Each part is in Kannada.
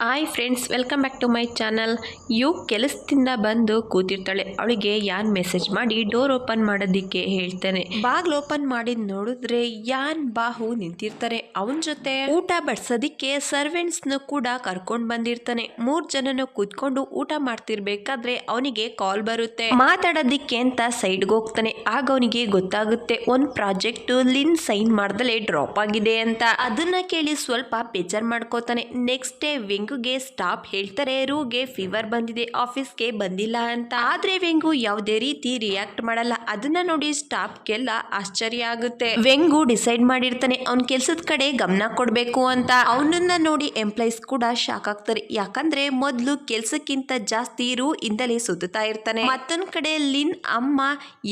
Hi friends, welcome back to my channel. ಯು ಕೆಲಸದಿಂದ ಬಂದು ಕೂತಿರ್ತಾಳೆ. ಅವಳಿಗೆ ಯಾನ್ ಮೆಸೇಜ್ ಮಾಡಿ ಡೋರ್ ಓಪನ್ ಮಾಡೋದಿಕ್ಕೆ ಹೇಳ್ತಾನೆ. ಬಾಗ್ಲು ಓಪನ್ ಮಾಡಿ ನೋಡಿದ್ರೆ ಯಾನ್ ಬಾಹು ನಿಂತಿರ್ತಾರೆ. ಅವನ ಜೊತೆ ಊಟ ಬಡ್ಸೋದಿಕ್ಕೆ ಸರ್ವೆಂಟ್ಸ್ನು ಕೂಡ ಕರ್ಕೊಂಡ್ ಬಂದಿರ್ತಾನೆ. 3 ಜನನು ಕೂತ್ಕೊಂಡು ಊಟ ಮಾಡ್ತಿರ್ಬೇಕಾದ್ರೆ ಅವನಿಗೆ ಕಾಲ್ ಬರುತ್ತೆ. ಮಾತಾಡೋದಿಕ್ಕೆ ಅಂತ ಸೈಡ್ಗೆ ಹೋಗ್ತಾನೆ. ಆಗ ಅವನಿಗೆ ಗೊತ್ತಾಗುತ್ತೆ ಒಂದ್ ಪ್ರಾಜೆಕ್ಟ್ ಲಿನ್ ಸೈನ್ ಮಾಡ್ದಲೆ ಡ್ರಾಪ್ ಆಗಿದೆ ಅಂತ. ಅದನ್ನ ಕೇಳಿ ಸ್ವಲ್ಪ ಬೇಜಾರ್ ಮಾಡ್ಕೋತಾನೆ. ನೆಕ್ಸ್ಟ್ ಡೇ ವೆಂಗುಗೆ ಸ್ಟಾಫ್ ಹೇಳ್ತಾರೆ ರೂಗೆ ಫೀವರ್ ಬಂದಿದೆ, ಆಫೀಸ್ಗೆ ಬಂದಿಲ್ಲ ಅಂತ. ಆದ್ರೆ ವೆಂಗು ಯಾವುದೇ ರೀತಿ ರಿಯಾಕ್ಟ್ ಮಾಡಲ್ಲ. ಅದನ್ನ ನೋಡಿ ಸ್ಟಾಫ್ಗೆಲ್ಲ ಆಶ್ಚರ್ಯ ಆಗುತ್ತೆ. ವೆಂಗು ಡಿಸೈಡ್ ಮಾಡಿರ್ತಾನೆ ಅವ್ನ ಕೆಲ್ಸದ ಕಡೆ ಗಮನ ಕೊಡ್ಬೇಕು ಅಂತ. ಅವನನ್ನ ನೋಡಿ ಎಂಪ್ಲಾಯ್ಸ್ ಕೂಡ ಶಾಕ್ ಆಗ್ತಾರೆ. ಯಾಕಂದ್ರೆ ಮೊದ್ಲು ಕೆಲ್ಸಕ್ಕಿಂತ ಜಾಸ್ತಿ ರೂ ಇಂದಲೇ ಸುತ್ತಾ ಇರ್ತಾನೆ. ಮತ್ತೊಂದ್ ಕಡೆ ಲಿನ್ ಅಮ್ಮ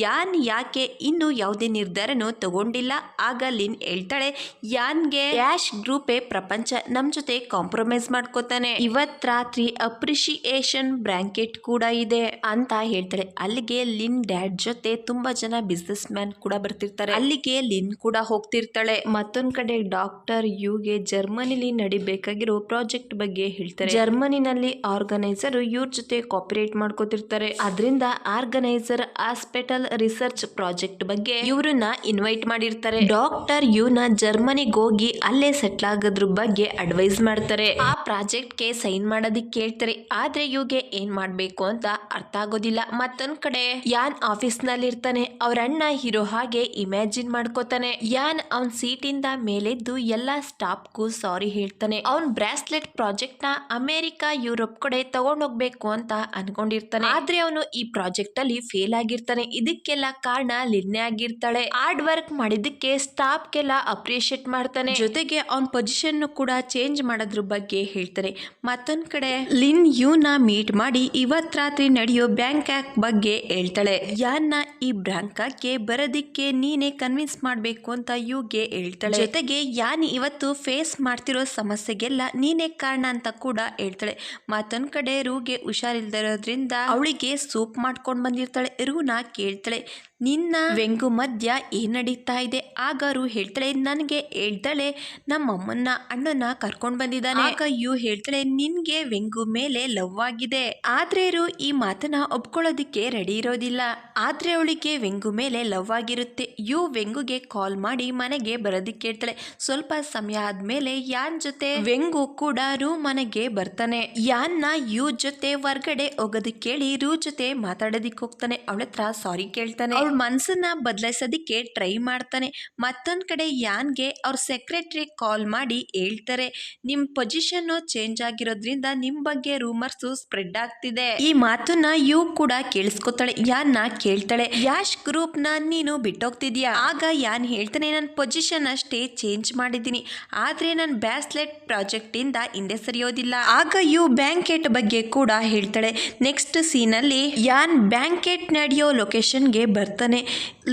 ಯಾನ್ ಯಾಕೆ ಇನ್ನು ಯಾವುದೇ ನಿರ್ಧಾರನೂ ತಗೊಂಡಿಲ್ಲ. ಆಗ ಲಿನ್ ಹೇಳ್ತಾಳೆ ಯಾನ್ಗೆ ಯಾಶ್ ಗ್ರೂಪೇ ಪ್ರಪಂಚ, ನಮ್ ಜೊತೆ ಕಾಂಪ್ರಮೈಸ್ ಮಾಡ್ಕೋತಾನೆ. ಇವತ್ ರಾತ್ರಿ ಅಪ್ರಿಶಿಯೇಷನ್ ಬ್ರಾಂಕೆಟ್ ಕೂಡ ಇದೆ ಅಂತ ಹೇಳ್ತಾಳೆ. ಅಲ್ಲಿಗೆ ಲಿನ್ ಡ್ಯಾಡ್ ಜೊತೆ ತುಂಬಾ ಜನ ಬಿಸ್ನೆಸ್ ಮ್ಯಾನ್ ಕೂಡ ಬರ್ತಿರ್ತಾರೆ. ಅಲ್ಲಿಗೆ ಲಿನ್ ಕೂಡ ಹೋಗ್ತಿರ್ತಾಳೆ. ಮತ್ತೊಂದ್ ಕಡೆ ಡಾಕ್ಟರ್ ಯುಗೆ ಜರ್ಮನಿಲಿ ನಡಿಬೇಕಾಗಿರೋ ಪ್ರಾಜೆಕ್ಟ್ ಬಗ್ಗೆ ಹೇಳ್ತಾರೆ. ಜರ್ಮನಿನಲ್ಲಿ ಆರ್ಗನೈಸರ್ ಇವ್ರ ಜೊತೆ ಕಾಪರೇಟ್ ಮಾಡ್ಕೋತಿರ್ತಾರೆ. ಅದರಿಂದ ಆರ್ಗನೈಸರ್ ಹಾಸ್ಪಿಟಲ್ ರಿಸರ್ಚ್ ಪ್ರಾಜೆಕ್ಟ್ ಬಗ್ಗೆ ಇವ್ರನ್ನ ಇನ್ವೈಟ್ ಮಾಡಿರ್ತಾರೆ. ಡಾಕ್ಟರ್ ಯುನ ಜರ್ಮನಿಗೆ ಹೋಗಿ ಅಲ್ಲೇ ಸೆಟ್ಲ್ ಆಗೋದ್ರ ಬಗ್ಗೆ ಅಡ್ವೈಸ್ ಮಾಡ್ತಾರೆ. ಆ ಪ್ರಾಜೆಕ್ಟ್ ಗೆ ಸೈನ್ ಮಾಡೋದಿಕ್ಕೆ ಕೇಳ್ತಾರೆ. ಆದ್ರೆ ಇವ್ಗೆ ಏನ್ ಮಾಡ್ಬೇಕು ಅಂತ ಅರ್ಥ ಆಗೋದಿಲ್ಲ. ಮತ್ತೊಂದ್ ಕಡೆ ಯಾನ್ ಆಫೀಸ್ ನಲ್ಲಿ ಇರ್ತಾನೆ. ಅವ್ರ ಅಣ್ಣ ಹೀರೋ ಹಾಗೆ ಇಮ್ಯಾಜಿನ್ ಮಾಡ್ಕೋತಾನೆ. ಯಾನ್ ಅವನ್ ಸೀಟ್ ಇಂದ ಮೇಲೆದ್ದು ಎಲ್ಲಾ ಸ್ಟಾಫ್ಗೂ ಸಾರಿ ಹೇಳ್ತಾನೆ. ಅವನ್ ಬ್ರಾಸ್ಲೆಟ್ ಪ್ರಾಜೆಕ್ಟ್ ನ ಅಮೆರಿಕ ಯುರೋಪ್ ಕಡೆ ತಗೊಂಡೋಗ್ಬೇಕು ಅಂತ ಅನ್ಕೊಂಡಿರ್ತಾನೆ. ಆದ್ರೆ ಅವನು ಈ ಪ್ರಾಜೆಕ್ಟ್ ಅಲ್ಲಿ ಫೇಲ್ ಆಗಿರ್ತಾನೆ. ಇದಕ್ಕೆಲ್ಲ ಕಾರಣ ಲಿನ್ನೆ ಆಗಿರ್ತಾಳೆ. ಹಾರ್ಡ್ ವರ್ಕ್ ಮಾಡಿದ್ದಕ್ಕೆ ಸ್ಟಾಫ್ಗೆಲ್ಲ ಅಪ್ರಿಶಿಯೇಟ್ ಮಾಡ್ತಾನೆ. ಜೊತೆಗೆ ಅವನ್ ಪೊಸಿಷನ್ ಕೂಡ ಚೇಂಜ್ ಮಾಡೋದ್ರ ಬಗ್ಗೆ ಹೇಳ್ತಾರೆ. ಮತ್ತೊಂದ್ ಕಡೆ ಲಿನ್ ಯುನ ಮೀಟ್ ಮಾಡಿ ಇವತ್ ರಾತ್ರಿ ನಡೆಯೋ ಬ್ಯಾಂಕಾಕ್ ಬಗ್ಗೆ ಹೇಳ್ತಾಳೆ. ಯಾನ್ನ ಈ ಬ್ಯಾಂಕಾಕ್ಗೆ ಬರೋದಿಕ್ಕೆ ನೀನೆ ಕನ್ವಿನ್ಸ್ ಮಾಡ್ಬೇಕು ಅಂತ ಯುಗೆ ಹೇಳ್ತಾಳೆ. ಜೊತೆಗೆ ಯಾನ್ ಇವತ್ತು ಫೇಸ್ ಮಾಡ್ತಿರೋ ಸಮಸ್ಯೆಗೆಲ್ಲ ನೀನೆ ಕಾರಣ ಅಂತ ಕೂಡ ಹೇಳ್ತಾಳೆ. ಮತ್ತೊಂದ್ ಕಡೆ ರೂಗೆ ಹುಷಾರಿಲ್ದಿರೋದ್ರಿಂದ ಅವಳಿಗೆ ಸೂಪ್ ಮಾಡ್ಕೊಂಡ್ ಬಂದಿರ್ತಾಳೆ. ರೂನ ಕೇಳ್ತಾಳೆ ನಿನ್ನ ವೆಂಗು ಮಧ್ಯ ಏನ್ ನಡೀತಾ ಇದೆ. ಆಗ ರು ಹೇಳ್ತಾಳೆ ನನಗೆ ಹೇಳ್ತಾಳೆ ನಮ್ಮಮ್ಮನ್ನ ಅಣ್ಣನ ಕರ್ಕೊಂಡ್ ಬಂದಿದ್ದಾನೆ. ಆಗ ಯು ಹೇಳ್ತಾಳೆ ನಿನ್ಗೆ ವೆಂಗು ಮೇಲೆ ಲವ್ ಆಗಿದೆ. ಆದ್ರೆ ರು ಈ ಮಾತನ್ನ ಒಪ್ಕೊಳ್ಳೋದಿಕ್ಕೆ ರೆಡಿ ಇರೋದಿಲ್ಲ. ಆದ್ರೆ ಅವಳಿಗೆ ವೆಂಗು ಮೇಲೆ ಲವ್ ಆಗಿರುತ್ತೆ. ಯು ವೆಂಗುಗೆ ಕಾಲ್ ಮಾಡಿ ಮನೆಗೆ ಬರೋದಿಕ್ಕೆ ಹೇಳ್ತಾಳೆ. ಸ್ವಲ್ಪ ಸಮಯ ಆದ್ಮೇಲೆ ಯಾನ್ ಜೊತೆ ವೆಂಗು ಕೂಡ ರು ಮನೆಗೆ ಬರ್ತಾನೆ. ಯಾನ್ನ ಯು ಜೊತೆ ಹೊರ್ಗಡೆ ಹೋಗೋದಿಕ್ಕೆ ಹೇಳಿ ರು ಜೊತೆ ಮಾತಾಡೋದಿಕ್ ಹೋಗ್ತಾನೆ. ಅವಳ ಹತ್ರ ಸಾರಿ ಕೇಳ್ತಾನೆ. ಅವಳ ಮನ್ಸನ್ನ ಬದಲಾಯಿಸೋದಿಕ್ಕೆ ಟ್ರೈ ಮಾಡ್ತಾನೆ. ಮತ್ತೊಂದ್ ಕಡೆ ಯಾನ್ಗೆ ಅವ್ರ ಸೆಕ್ರೆಟರಿ ಕಾಲ್ ಮಾಡಿ ಹೇಳ್ತಾರೆ ನಿಮ್ ಪೊಸಿಷನ್ ಚೇಂಜ್ ಆಗಿರೋದ್ರಿಂದ ನಿಮ್ ಬಗ್ಗೆ ರೂಮರ್ಸ್ ಸ್ಪ್ರೆಡ್ ಆಗ್ತಿದೆ. ಈ ಮಾತನ್ನ ಯು ಕೂಡ ಕೇಳಿಸ್ಕೊತಾಳೆ. ಯಾನ್ನ ಕೇಳ್ತಾಳೆ ಯಾಶ್ ಗ್ರೂಪ್ ನ ನೀನು ಬಿಟ್ಟೋಗ್ತಿದ್ಯಾ. ಆಗ ಯಾನ್ ಹೇಳ್ತಾನೆ ನನ್ನ ಪೊಸಿಷನ್ ಅಷ್ಟೇ ಚೇಂಜ್ ಮಾಡಿದೀನಿ, ಆದ್ರೆ ನನ್ ಬ್ಯಾಸ್ಲೆಟ್ ಪ್ರಾಜೆಕ್ಟ್ ಇಂದ ಹಿಂದೆ ಸರಿಯೋದಿಲ್ಲ. ಆಗ ಯು ಬ್ಯಾಂಕೆಟ್ ಬಗ್ಗೆ ಕೂಡ ಹೇಳ್ತಾಳೆ. ನೆಕ್ಸ್ಟ್ ಸೀನ್ ಅಲ್ಲಿ ಯಾನ್ ಬ್ಯಾಂಕೆಟ್ ನಡೆಯೋ ಲೊಕೇಶನ್ಗೆ ಬರ್ತಾನೆ.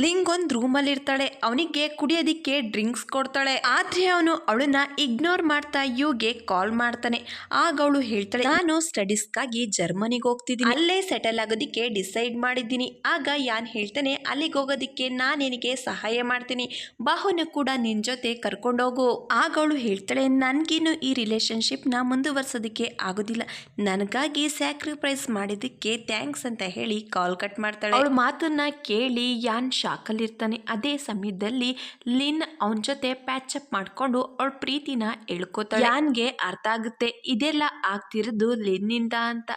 ಲಿಂಗ್ ಒಂದ್ ರೂಮ್ ಅಲ್ಲಿ ಇರ್ತಾಳೆ. ಅವನಿಗೆ ಕುಡಿಯೋದಿಕ್ಕೆ ಡ್ರಿಂಕ್ಸ್ ಕೊಡ್ತಾಳೆ. ಆದ್ರೆ ಅವನು ಅವಳನ್ನ ಇಗ್ನೋರ್ ಮಾಡ್ತಾ ಯುಗೆ ಕಾಲ್ ಮಾಡ್ತಾನೆ. ಆಗ ಅವಳು ಹೇಳ್ತಾಳೆ ನಾನು ಸ್ಟಡೀಸ್ಗಾಗಿ ಜರ್ಮನಿಗೆ ಹೋಗ್ತಿದ್ದೀನಿ, ಅಲ್ಲೇ ಸೆಟಲ್ ಆಗೋದಿಕ್ಕೆ ಡಿಸೈಡ್ ಮಾಡಿದ್ದೀನಿ. ಆಗ ಯಾನ್ ಹೇಳ್ತಾನೆ ಅಲ್ಲಿಗೆ ಹೋಗೋದಿಕ್ಕೆ ನಾನು ನಿನಗೆ ಸಹಾಯ ಮಾಡ್ತೀನಿ, ಬಾಹುನ ಕೂಡ ನಿನ್ ಜೊತೆ ಕರ್ಕೊಂಡೋಗು. ಆಗ ಅವಳು ಹೇಳ್ತಾಳೆ ನನ್ಗೇನು ಈ ರಿಲೇಶನ್ಶಿಪ್ ನ ಮುಂದುವರ್ಸೋದಿಕ್ಕೆ ಆಗೋದಿಲ್ಲ, ನನಗಾಗಿ ಸ್ಯಾಕ್ರಿಫೈಸ್ ಮಾಡಿದಕ್ಕೆ ಥ್ಯಾಂಕ್ಸ್ ಅಂತ ಹೇಳಿ ಕಾಲ್ ಕಟ್ ಮಾಡ್ತಾಳೆ. ಅವಳ ಮಾತನ್ನ ಕೇಳಿ ಯಾನ್ ಶಾಕಲ್ಲಿ ಇರ್ತಾನೆ. ಅದೇ ಸಮಯದಲ್ಲಿ ಲಿನ್ ಅವನ ಜೊತೆ ಪ್ಯಾಚ್ ಅಪ್ ಮಾಡ್ಕೊಂಡು ಅವಳ ಪ್ರೀತಿನ ಹೇಳ್ಕೋತಾಳೆ. ಯಾನ್ಗೆ ಅರ್ಥ ಆಗುತ್ತೆ ಇದೆಲ್ಲ ಆಗ್ತಿರೋದು ಲಿನ್ನಿಂದ ಅಂತ.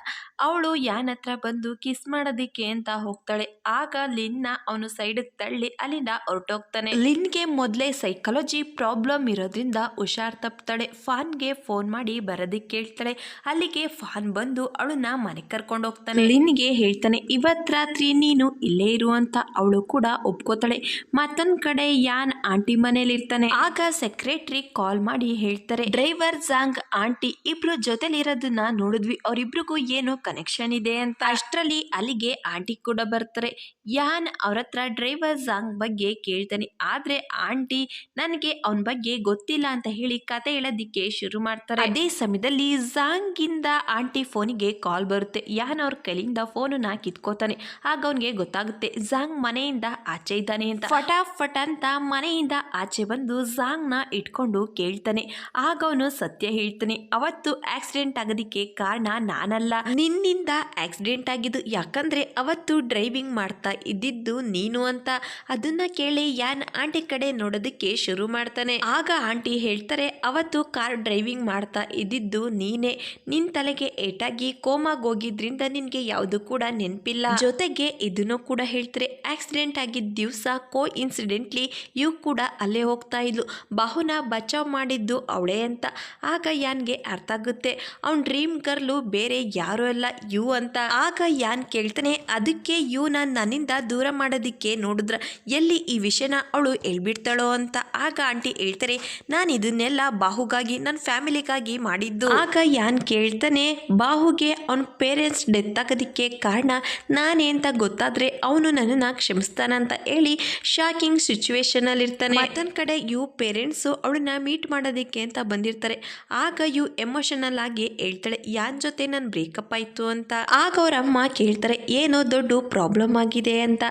ಅವಳು ಯಾನ್ ಹತ್ರ ಬಂದು ಕಿಸ್ ಮಾಡೋದಿಕ್ಕೆ ಅಂತ ಹೋಗ್ತಾಳೆ. ಆಗ ಲಿನ್ನ ಅವನು ಸೈಡ್ ತಳ್ಳಿ ಅಲ್ಲಿಂದ ಹೊರಟೋಗ್ತಾನೆ. ಲಿನ್ಗೆ ಮೊದಲೇ ಸೈಕಾಲಜಿ ಪ್ರಾಬ್ಲಮ್ ಇರೋದ್ರಿಂದ ಹುಷಾರ್ ತಪ್ತಾಳೆ. ಫಾನ್ಗೆ ಫೋನ್ ಮಾಡಿ ಬರೋದಿಕ್ಕೆ ಹೇಳ್ತಾಳೆ. ಅಲ್ಲಿಗೆ ಫಾನ್ ಬಂದು ಅವಳನ್ನ ಮನೆಗೆ ಕರ್ಕೊಂಡು ಹೋಗ್ತಾನೆ. ಲಿನ್ಗೆ ಹೇಳ್ತಾನೆ ಇವತ್ ರಾತ್ರಿ ನೀನು ಇಲ್ಲೇ ಇರು ಅಂತ. ಅವಳು ಕೂಡ ಒಪ್ಕೋತಾಳೆ. ಮತ್ತೊಂದ್ ಕಡೆ ಯಾನ್ ಆಂಟಿ ಮನೇಲಿ ಇರ್ತಾನೆ. ಆಗ ಸೆಕ್ರೆಟರಿ ಕಾಲ್ ಮಾಡಿ ಹೇಳ್ತಾರೆ ಡ್ರೈವರ್ ಜಾಂಗ್ ಆಂಟಿ ಇಬ್ರು ಜೊತೆಲಿರೋದನ್ನ ನೋಡಿದ್ವಿ, ಅವರಿಬ್ರಿಗೂ ಏನೋ ಕನೆಕ್ಷನ್ ಇದೆ ಅಂತ. ಅಷ್ಟರಲ್ಲಿ ಅಲ್ಲಿಗೆ ಆಂಟಿ ಕೂಡ ಬರ್ತಾರೆ. ಯಾನ್ ಅವ್ರ ಹತ್ರ ಡ್ರೈವರ್ ಜಾಂಗ್ ಬಗ್ಗೆ ಕೇಳ್ತಾನೆ. ಆದ್ರೆ ಆಂಟಿ ನನಗೆ ಅವನ ಬಗ್ಗೆ ಗೊತ್ತಿಲ್ಲ ಅಂತ ಹೇಳಿ ಕತೆ ಹೇಳೋದಿಕ್ಕೆ ಶುರು ಮಾಡ್ತಾರೆ. ಅದೇ ಸಮಯದಲ್ಲಿ ಜಾಂಗ್ ಇಂದ ಆಂಟಿ ಫೋನಿಗೆ ಕಾಲ್ ಬರುತ್ತೆ. ಯಾನ್ ಅವ್ರ ಕೈಲಿಂದ ಫೋನನ್ನ ಕಿತ್ಕೋತಾನೆ. ಆಗ ಅವನ್ಗೆ ಗೊತ್ತಾಗುತ್ತೆ ಜಾಂಗ್ ಮನೆಯಿಂದ ಆಚೆ ಇದ್ದಾನೆ ಅಂತ. ಫಟಾಫಟ್ ಅಂತ ಮನೆಯಿಂದ ಆಚೆ ಬಂದು ಜಾಂಗ್ ನ ಇಟ್ಕೊಂಡು ಕೇಳ್ತಾನೆ. ಆಗ ಅವನು ಸತ್ಯ ಹೇಳ್ತಾನೆ. ಅವ ಅವತ್ತು ಆಕ್ಸಿಡೆಂಟ್ ಆಗೋದಕ್ಕೆ ಕಾರಣ ನಾನಲ್ಲ, ನಿನ್ನಿಂದ ಆಕ್ಸಿಡೆಂಟ್ ಆಗಿದ್ದು. ಯಾಕಂದ್ರೆ ಅವತ್ತು ಡ್ರೈವಿಂಗ್ ಮಾಡ್ತಾ ಇದ್ದಿದ್ದು ನೀನು ಅಂತ. ಅದನ್ನ ಕೇಳಿ ಯಾನ್ ಆಂಟಿ ಕಡೆ ನೋಡೋದಕ್ಕೆ ಶುರು ಮಾಡ್ತಾನೆ. ಆಗ ಆಂಟಿ ಹೇಳ್ತಾರೆ, ಅವತ್ತು ಕಾರ್ ಡ್ರೈವಿಂಗ್ ಮಾಡ್ತಾ ಇದ್ದಿದ್ದು ನೀನೇ. ನಿನ್ ತಲೆಗೆ ಏಟಾಗಿ ಕೋಮಾಗ್ ಹೋಗಿದ್ರಿಂದ ನಿನ್ಗೆ ಯಾವುದು ಕೂಡ ನೆನಪಿಲ್ಲ. ಜೊತೆಗೆ ಇದನ್ನು ಕೂಡ ಹೇಳ್ತಾರೆ, ಆಕ್ಸಿಡೆಂಟ್ ಆಗಿದ್ದ ದಿವಸ ಕೋ ಇನ್ಸಿಡೆಂಟ್ಲಿ ಇವ್ ಕೂಡ ಅಲ್ಲೇ ಹೋಗ್ತಾ ಇದ್ಲು. ಬಾಹುನ ಬಚಾವ್ ಮಾಡಿದ್ದು ಅವಳೇ ಅಂತ. ಆಗ ಯಾನ್ಗೆ ಅರ್ಥ ಆಗುತ್ತೆ, ಅವನ್ ಡ್ರೀಮ್ ಗರ್ಲು ಬೇರೆ ಯಾರು ಅಲ್ಲ ಯು ಅಂತ. ಆಗ ಯಾನ್ ಕೇಳ್ತಾನೆ, ಅದಕ್ಕೆ ಯುನ ನನ್ನಿಂದ ದೂರ ಮಾಡೋದಿಕ್ಕೆ ನೋಡಿದ್ರ ಎಲ್ಲಿ ಈ ವಿಷಯನ ಅವಳು ಹೇಳ್ಬಿಡ್ತಾಳೋ ಅಂತ. ಆಗ ಆಂಟಿ ಹೇಳ್ತಾರೆ, ನಾನು ಇದನ್ನೆಲ್ಲ ಬಾಹುಗಾಗಿ ನನ್ನ ಫ್ಯಾಮಿಲಿಗಾಗಿ ಮಾಡಿದ್ದು. ಆಗ ಯಾನ್ ಕೇಳ್ತಾನೆ, ಬಾಹುಗೆ ಅವನ ಪೇರೆಂಟ್ಸ್ ಡೆತ್ ಆಗೋದಕ್ಕೆ ಕಾರಣ ನಾನೇ ಅಂತ ಗೊತ್ತಾದ್ರೆ ಅವನು ನನ್ನನ್ನು ಕ್ಷಮಿಸ್ತಾನಂತ ಹೇಳಿ ಶಾಕಿಂಗ್ ಸಿಚುವೇಶನ್ ಅಲ್ಲಿ ಇರ್ತಾನೆ. ಮತ್ತೊಂದ್ ಕಡೆ ಯು ಪೇರೆಂಟ್ಸು ಅವಳನ್ನ ಮೀಟ್ ಮಾಡೋದಕ್ಕೆ ಅಂತ ಬಂದಿರ್ತಾರೆ. ಆಗ ಯು ಎಮೋಷನಲ್ ಆಗಿ ಹೇಳ್ತಾಳೆ, ಯಾನ್ ಜೊತೆ ನನ್ ಬ್ರೇಕಪ್ ಆಯ್ತು ಅಂತ. ಆಗ ಅವ್ರ ಅಮ್ಮ ಕೇಳ್ತಾರೆ, ಏನೋ ದೊಡ್ಡ ಪ್ರಾಬ್ಲಮ್ ಆಗಿದೆ ಅಂತ.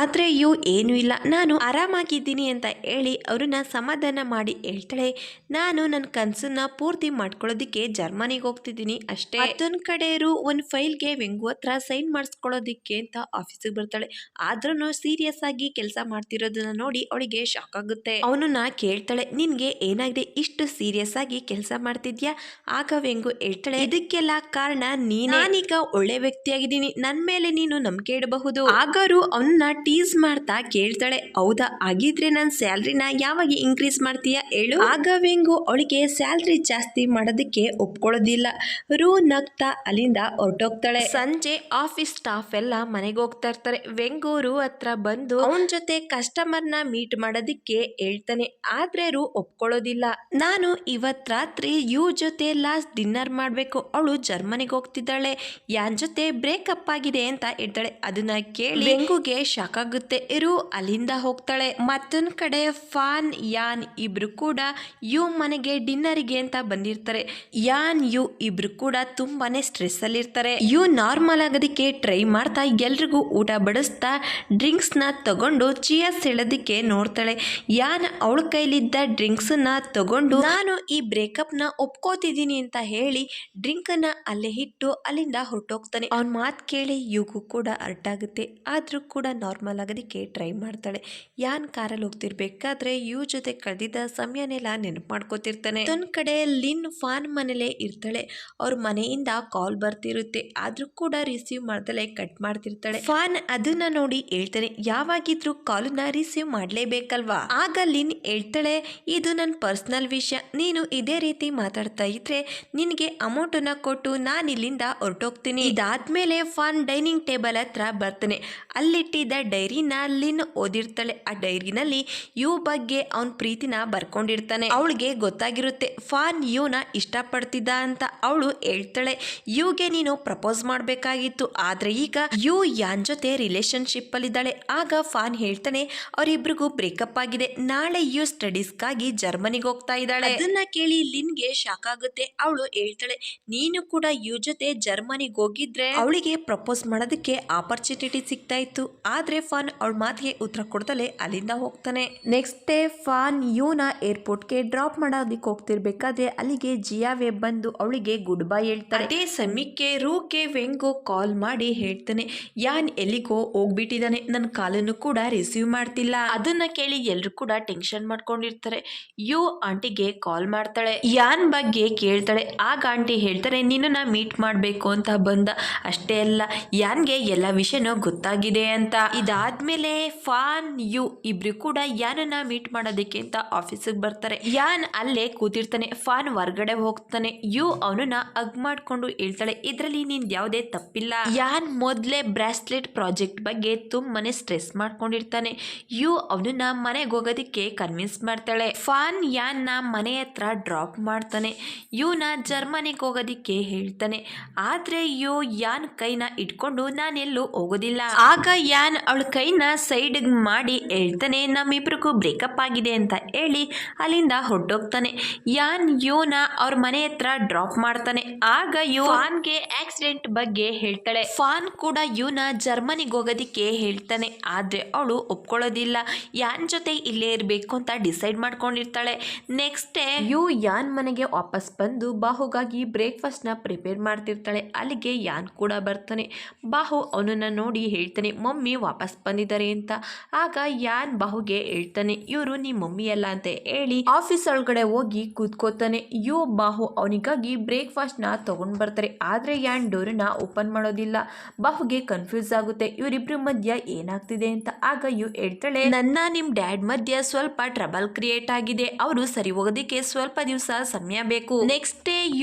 ಆದ್ರೆ ಯು ಏನೂ ಇಲ್ಲ, ನಾನು ಆರಾಮಾಗಿದ್ದೀನಿ ಅಂತ ಹೇಳಿ ಅವ್ರನ್ನ ಸಮಾಧಾನ ಮಾಡಿ ಹೇಳ್ತಾಳೆ, ನಾನು ನನ್ನ ಕನ್ಸನ್ನ ಪೂರ್ತಿ ಮಾಡ್ಕೊಳ್ಳೋದಿಕ್ಕೆ ಜರ್ಮನಿಗೆ ಹೋಗ್ತಿದ್ದೀನಿ ಅಷ್ಟೇ. ಮತ್ತೊಂದ್ ಕಡೆಯವರು ಒಂದು ಫೈಲ್ಗೆ ವೆಂಗು ಹತ್ರ ಸೈನ್ ಮಾಡಿಸ್ಕೊಳ್ಳೋದಿಕ್ಕೆ ಅಂತ ಆಫೀಸಿಗೆ ಬರ್ತಾಳೆ. ಆದ್ರೂ ಸೀರಿಯಸ್ ಆಗಿ ಕೆಲಸ ಮಾಡ್ತಿರೋದನ್ನ ನೋಡಿ ಅವಳಿಗೆ ಶಾಕ್ ಆಗುತ್ತೆ. ಅವನನ್ನ ಕೇಳ್ತಾಳೆ, ನಿನ್ಗೆ ಏನಾಗಿದೆ, ಇಷ್ಟು ಸೀರಿಯಸ್ ಆಗಿ ಕೆಲಸ ಮಾಡ್ತಿದ್ಯಾ? ಆಗ ವೆಂಗು ಹೇಳ್ತಾಳೆ, ಇದಕ್ಕೆಲ್ಲ ಕಾರಣ ನೀನು. ನಾನೀಗ ಒಳ್ಳೆ ವ್ಯಕ್ತಿಯಾಗಿದ್ದೀನಿ, ನನ್ ಮೇಲೆ ನೀನು ನಂಬಿಕೆ ಇಡಬಹುದು. ಆಗರು ಅವನ್ನ ಟೀಸ್ ಮಾಡ್ತಾ ಕೇಳ್ತಾಳೆ, ಹೌದಾ, ಆಗಿದ್ರೆ ನನ್ನ ಸ್ಯಾಲ್ರಿನ ಯಾವಾಗ ಇನ್ಕ್ರೀಸ್ ಮಾಡ್ತೀಯಾ ಹೇಳು. ಆಗ ವೆಂಗು ಅವಳಿಗೆ ಸ್ಯಾಲ್ರಿ ಜಾಸ್ತಿ ಮಾಡೋದಕ್ಕೆ ಒಪ್ಕೊಳ್ಳೋದಿಲ್ಲ. ರೂ ನಗ್ತಾ ಅಲ್ಲಿಂದ ಹೊರಟೋಗ್ತಾಳೆ. ಸಂಜೆ ಆಫೀಸ್ ಸ್ಟಾಫ್ ಎಲ್ಲ ಮನೆಗೆ ಹೋಗ್ತಾ ಇರ್ತಾರೆ. ವೆಂಗು ರೂ ಹತ್ರ ಬಂದು ಅವನ ಜೊತೆ ಕಸ್ಟಮರ್ನ ಮೀಟ್ ಮಾಡೋದಿಕ್ಕೆ ಹೇಳ್ತಾನೆ. ಆದ್ರೆ ರೂ ಒಪ್ಕೊಳ್ಳೋದಿಲ್ಲ. ನಾನು ಇವತ್ ರಾತ್ರಿ ಯು ಜೊತೆ ಲಾಸ್ಟ್ ಡಿನ್ನರ್ ಮಾಡ್ಬೇಕು, ಅವಳು ಜರ್ಮನಿಗೆ ಹೋಗ್ತಿದ್ದಾಳೆ, ಯಾನ್ ಜೊತೆ ಬ್ರೇಕಪ್ ಆಗಿದೆ ಅಂತ ಹೇಳ್ತಾಳೆ. ಅದನ್ನ ಕೇಳಿ ವೆಂಗುಗೆ ಶಾಕ್ ಆಗುತ್ತೆ. ರೂ ಅಲ್ಲಿಂದ ಹೋಗ್ತಾಳೆ. ಮತ್ತೊಂದ್ ಕಡೆ ಫಾನ್ ಯಾನ್ ಇಬ್ರು ಕೂಡ ಯು ಮನೆಗೆ ಡಿನ್ನರ್ಗೆ ಅಂತ ಬಂದಿರ್ತಾರೆ. ಯಾನ್ ಯು ಇಬ್ರು ಕೂಡ ತುಂಬಾನೇ ಸ್ಟ್ರೆಸ್ ಅಲ್ಲಿ ಇರ್ತಾರೆ. ಯು ನಾರ್ಮಲ್ ಆಗೋದಕ್ಕೆ ಟ್ರೈ ಮಾಡ್ತಾ ಎಲ್ರಿಗೂ ಊಟ ಬಡಿಸ್ತಾ ಡ್ರಿಂಕ್ಸ್ ನ ತಗೊಂಡು ಚಿಯರ್ಸ್ ಹೇಳೋದಿಕ್ಕೆ ನೋಡ್ತಾಳೆ. ಯಾನ್ ಅವಳ ಕೈಲಿದ್ದ ಡ್ರಿಂಕ್ಸ್ ನ ತಗೊಂಡು ನಾನು ಈ ಬ್ರೇಕಪ್ ನ ಒಪ್ಕೋತಿದ್ದೀನಿ ಅಂತ ಹೇಳಿ ಡ್ರಿಂಕ್ ನ ಅಲ್ಲೇ ಇಟ್ಟು ಅಲ್ಲಿಂದ ಹೊರಟೋಗ್ತಾನೆ. ಅವನ್ ಮಾತ್ ಕೇಳಿ ಯುಗೂ ಕೂಡ ಅರ್ಟ್ ಆಗುತ್ತೆ. ಆದ್ರೂ ಕೂಡ ನಾರ್ಮಲ್ ಆಗೋದಿಕ್ಕೆ ಟ್ರೈ ಮಾಡ್ತಾಳೆ. ಯಾನ್ ಕಾರಲ್ಲಿ ಹೋಗ್ತಿರ್ಬೇಕಾದ್ರೆ ಯು ಜೊತೆ ಕಳೆದಿದ್ದ ಸಮಯನೆಲ್ಲ ನೆನಪು ಮಾಡ್ಕೋತಿರ್ತಾನೆ. ಒಂದ್ ಕಡೆ ಲಿನ್ ಫಾನ್ ಮನೇಲೆ ಇರ್ತಾಳೆ. ಅವ್ರ ಮನೆಯಿಂದ ಕಾಲ್ ಬರ್ತಿರುತ್ತೆ. ಆದ್ರೂ ಕೂಡ ರಿಸೀವ್ ಮಾಡ್ದಲೆ ಕಟ್ ಮಾಡ್ತಿರ್ತಾಳೆ. ಫಾನ್ ಅದನ್ನ ನೋಡಿ ಹೇಳ್ತಾನೆ, ಯಾವಾಗಿದ್ರು ಕಾಲನ್ನ ರಿಸೀವ್ ಮಾಡ್ಲೇಬೇಕಲ್ವಾ. ಆಗ ಲಿನ್ ಹೇಳ್ತಾಳೆ, ಇದು ನನ್ನ ಪರ್ಸನಲ್ ವಿಷಯ, ನೀನು ಇದೇ ರೀತಿ ಮಾತಾಡ್ತಾ ಇದ್ರೆ ನಿನ್ಗೆ ಅಮೌಂಟ್ ಅನ್ನ ಕೊಟ್ಟು ನಾನು ಇಲ್ಲಿಂದ ಹೊರಟೋಗ್ತೀನಿ. ಇದಾದ್ಮೇಲೆ ಫಾನ್ ಡೈನಿಂಗ್ ಟೇಬಲ್ ಹತ್ರ ಬರ್ತಾನೆ. ಅಲ್ಲಿಟ್ಟಿದ್ದ ಡೈರಿನ ಲಿನ್ ಓದಿರ್ತಾಳೆ. ಆ ಡೈರಿನಲ್ಲಿ ಯು ಬಗ್ಗೆ ಅವನ್ ಪ್ರೀತಿನ ಬರ್ಕೊಂಡಿರ್ತಾನೆ. ಅವಳಿಗೆ ಗೊತ್ತಾಗಿರುತ್ತೆ ಫಾನ್ ಯುನ ಇಷ್ಟಪಡ್ತಿದ್ದ ಅಂತ. ಅವಳು ಹೇಳ್ತಾಳೆ, ಯುಗೆ ನೀನು ಪ್ರಪೋಸ್ ಮಾಡ್ಬೇಕಾಗಿತ್ತು, ಆದ್ರೆ ಈಗ ಯು ಯಾನ್ ಜೊತೆ ರಿಲೇಶನ್ಶಿಪ್ ಅಲ್ಲಿ ಇದ್ದಾಳೆ. ಆಗ ಫಾನ್ ಹೇಳ್ತಾನೆ, ಅವರಿಬ್ರಿಗೂ ಬ್ರೇಕಪ್ ಆಗಿದೆ, ನಾಳೆ ಯು ಸ್ಟಡೀಸ್ಗಾಗಿ ಜರ್ಮನಿಗೆ ಹೋಗ್ತಾ ಇದ್ದಾಳೆ. ಅದನ್ನ ಕೇಳಿ ಲಿನ್ಗೆ ಶಾಕ್ ಆಗುತ್ತೆ. ಅವಳು ಹೇಳ್ತಾಳೆ, ನೀನು ಕೂಡ ಯು ಜೊತೆ ಜರ್ಮನಿಗೆ ಹೋಗಿದ್ರೆ ಅವಳಿಗೆ ಪ್ರಪೋಸ್ ಮಾಡೋದಕ್ಕೆ ಆಪರ್ಚುನಿಟಿ ಸಿಗ್ತಾ ಇತ್ತು. ಆದ್ರೆ ಫಾನ್ ಅವಳ ಮಾತಿಗೆ ಉತ್ತರ ಕೊಡ್ತಲೇ ಅಲ್ಲಿಂದ ಹೋಗ್ತಾನೆ. ನೆಕ್ಸ್ಟ್ ಡೇ ಫಾನ್ ಯುನ ಏರ್ಪೋರ್ಟ್ಗೆ ಡ್ರಾಪ್ ಮಾಡೋದಕ್ಕೆ ಹೋಗ್ತಿರ್ಬೇಕಾದ್ರೆ ಅಲ್ಲಿಗೆ ಜಿಯಾ ವೆಬ್ ಬಂದು ಅವಳಿಗೆ ಗುಡ್ ಬೈ ಹೇಳ್ತಾರೆ. ಅದೇ ಸಮಯಕ್ಕೆ ರೂಗೆ ವೆಂಗು ಕಾಲ್ ಮಾಡಿ ಹೇಳ್ತಾನೆ, ಯಾನ್ ಎಲ್ಲಿಗೋ ಹೋಗ್ಬಿಟ್ಟಿದ್ದಾನೆ, ನನ್ನ ಕಾಲನ್ನು ಕೂಡ ರಿಸೀವ್ ಮಾಡ್ತಿಲ್ಲ. ಅದನ್ನ ಕೇಳಿ ಎಲ್ರು ಕೂಡ ಟೆನ್ಷನ್ ಮಾಡ್ಕೊಂಡಿರ್ತಾರೆ. ಯು ಆಂಟಿಗೆ ಕಾಲ್ ಮಾಡ್ತಾಳೆ, ಯಾನ್ ಬಗ್ಗೆ ಕೇಳ್ತಾಳೆ. ಆಗ ಆಂಟಿ ಹೇಳ್ತಾರೆ, ನಿನ್ನನ್ನ ಮೀಟ್ ಮಾಡ್ಬೇಕು ಅಂತ ಬಂದ, ಅಷ್ಟೇ ಅಲ್ಲ ಯಾನ್ಗೆ ಎಲ್ಲ ವಿಷಯನೂ ಗೊತ್ತಾಗಿದೆ ಅಂತ. ಇದಾದ್ಮೇಲೆ ಫಾನ್ ಯು ಇಬ್ರು ಕೂಡ ಯಾನನ್ನ ಮೀಟ್ ಮಾಡೋದಕ್ಕೆ ಅಂತ ಆಫೀಸಿಗೆ ಬರ್ತಾರೆ. ಯಾನ್ ಅಲ್ಲೇ ಕೂತಿರ್ತಾನೆ. ಫಾನ್ ಹೊರಗಡೆ ಹೋಗ್ತಾನೆ. ಯು ಅವನನ್ನ ಅಗ್ ಮಾಡ್ಕೊಂಡು ಹೇಳ್ತಾಳೆ, ಇದ್ರಲ್ಲಿ ನಿಂದ್ ಯಾವುದೇ ತಪ್ಪಿಲ್ಲ. ಯಾನ್ ಮೊದ್ಲೇ ಬ್ರಾಸ್ಲೆಟ್ ಪ್ರಾಜೆಕ್ಟ್ ಬಗ್ಗೆ ತುಂಬಾನೇ ಸ್ಟ್ರೆಸ್ ಮಾಡ್ಕೊಂಡಿರ್ತಾನೆ. ಯು ಅವನನ್ನ ಮನೆಗೆ ಹೋಗೋದಿಕ್ಕೆ ಕನ್ವಿನ್ಸ್ ಮಾಡ್ತಾಳೆ. ಫಾನ್ ಯಾನ್ ನ ಮನೆ ಹತ್ರ ಡ್ರಾಪ್ ಮಾಡ್ತಾನೆ. ಯುನ ಜರ್ಮನಿಗೆ ಹೋಗೋದಿಕ್ಕೆ ಹೇಳ್ತಾನೆ. ಆದ್ರೆ ಯು ಯಾನ್ ಕೈನ ಇಟ್ಕೊಂಡು ನಾನೆಲ್ಲೂ ಹೋಗೋದಿಲ್ಲ. ಆಗ ಯಾನ್ ಅವಳ ಕೈನ ಸೈಡ್ ಮಾಡಿ ಹೇಳ್ತಾನೆ, ನಮ್ಮಿಬ್ರಿಗೂ ಬ್ರೇಕಪ್ ಆಗಿದೆ ಅಂತ ಹೇಳಿ ಅಲ್ಲಿಂದ ಹೊರಟೋಗ್ತಾನೆ. ಯಾನ್ ಯುನ ಅವ್ರ ಮನೆ ಹತ್ರ ಡ್ರಾಪ್ ಮಾಡ್ತಾನೆ. ಆಗ ಯು ಫಾನ್ಗೆ ಆಕ್ಸಿಡೆಂಟ್ ಬಗ್ಗೆ ಹೇಳ್ತಾಳೆ. ಫಾನ್ ಕೂಡ ಯುನ ಜರ್ಮನಿಗೆ ಹೋಗೋದಿಕ್ಕೆ ಹೇಳ್ತಾನೆ. ಆದ್ರೆ ಅವಳು ಒಪ್ಕೊಳ್ಳೋದಿಲ್ಲ. ಯಾನ್ ಜೊತೆ ಇಲ್ಲೇ ಇರಬೇಕು ಅಂತ ಡಿಸೈಡ್ ಮಾಡ್ಕೊಂಡಿರ್ತಾಳೆ. ನೆಕ್ಸ್ಟ್ ಡೇ ಯು ಯಾನ್ ಮನೆಗೆ ವಾಪಸ್ ಬಂದು ಬಾಹುಗಾಗಿ ಬ್ರೇಕ್ಫಾಸ್ಟ್ ನ ಪ್ರಿಪೇರ್ ಮಾಡ್ತಿರ್ತಾಳೆ. ಅಲ್ಲಿಗೆ ಯಾನ್ ಕೂಡ ಬರ್ತಾನೆ. ಬಾಹು ಅವನನ್ನ ನೋಡಿ ಹೇಳ್ತಾನೆ ಮಮ್ಮಿ ವಾಪಸ್ ಬಂದಿದ್ದಾರೆ ಅಂತ. ಆಗ ಯಾನ್ ಬಾಹುಗೆ ಹೇಳ್ತಾನೆ ಇವರು ನಿಮ್ಮ ಮಮ್ಮಿ ಅಲ್ಲ ಅಂತ ಹೇಳಿ ಆಫೀಸ್ ಒಳಗಡೆ ಹೋಗಿ ಕೂತ್ಕೋತಾನೆ. ಬಾಹು ಅವನಿಗಾಗಿ ಬ್ರೇಕ್ಫಾಸ್ಟ್ ನ ತಗೊಂಡ್ ಬರ್ತಾರೆ. ಆದ್ರೆ ಯಾನ್ ಡೋರನ್ನ ಓಪನ್ ಮಾಡೋದಿಲ್ಲ. ಬಾಹುಗೆ ಕನ್ಫ್ಯೂಸ್ ಆಗುತ್ತೆ ಇವರಿಬ್ರು ಮಧ್ಯ ಏನಾಗ್ತಿದೆ ಅಂತ. ಆಗ ಹೇಳ್ತಾಳೆ ನನ್ನ ನಿಮ್ ಡ್ಯಾಡ್ ಮಧ್ಯ ಸ್ವಲ್ಪ ಟ್ರಬಲ್ ಕ್ರಿಯೇಟ್ ಆಗಿದೆ. ಅವರು ಸರಿ ಹೋಗೋದಿಕ್ಕೆ ಸ್ವಲ್ಪ ದಿವಸ ಸಮಯ ಬೇಕು. ನೆಕ್ಸ್ಟ್ ಡೇ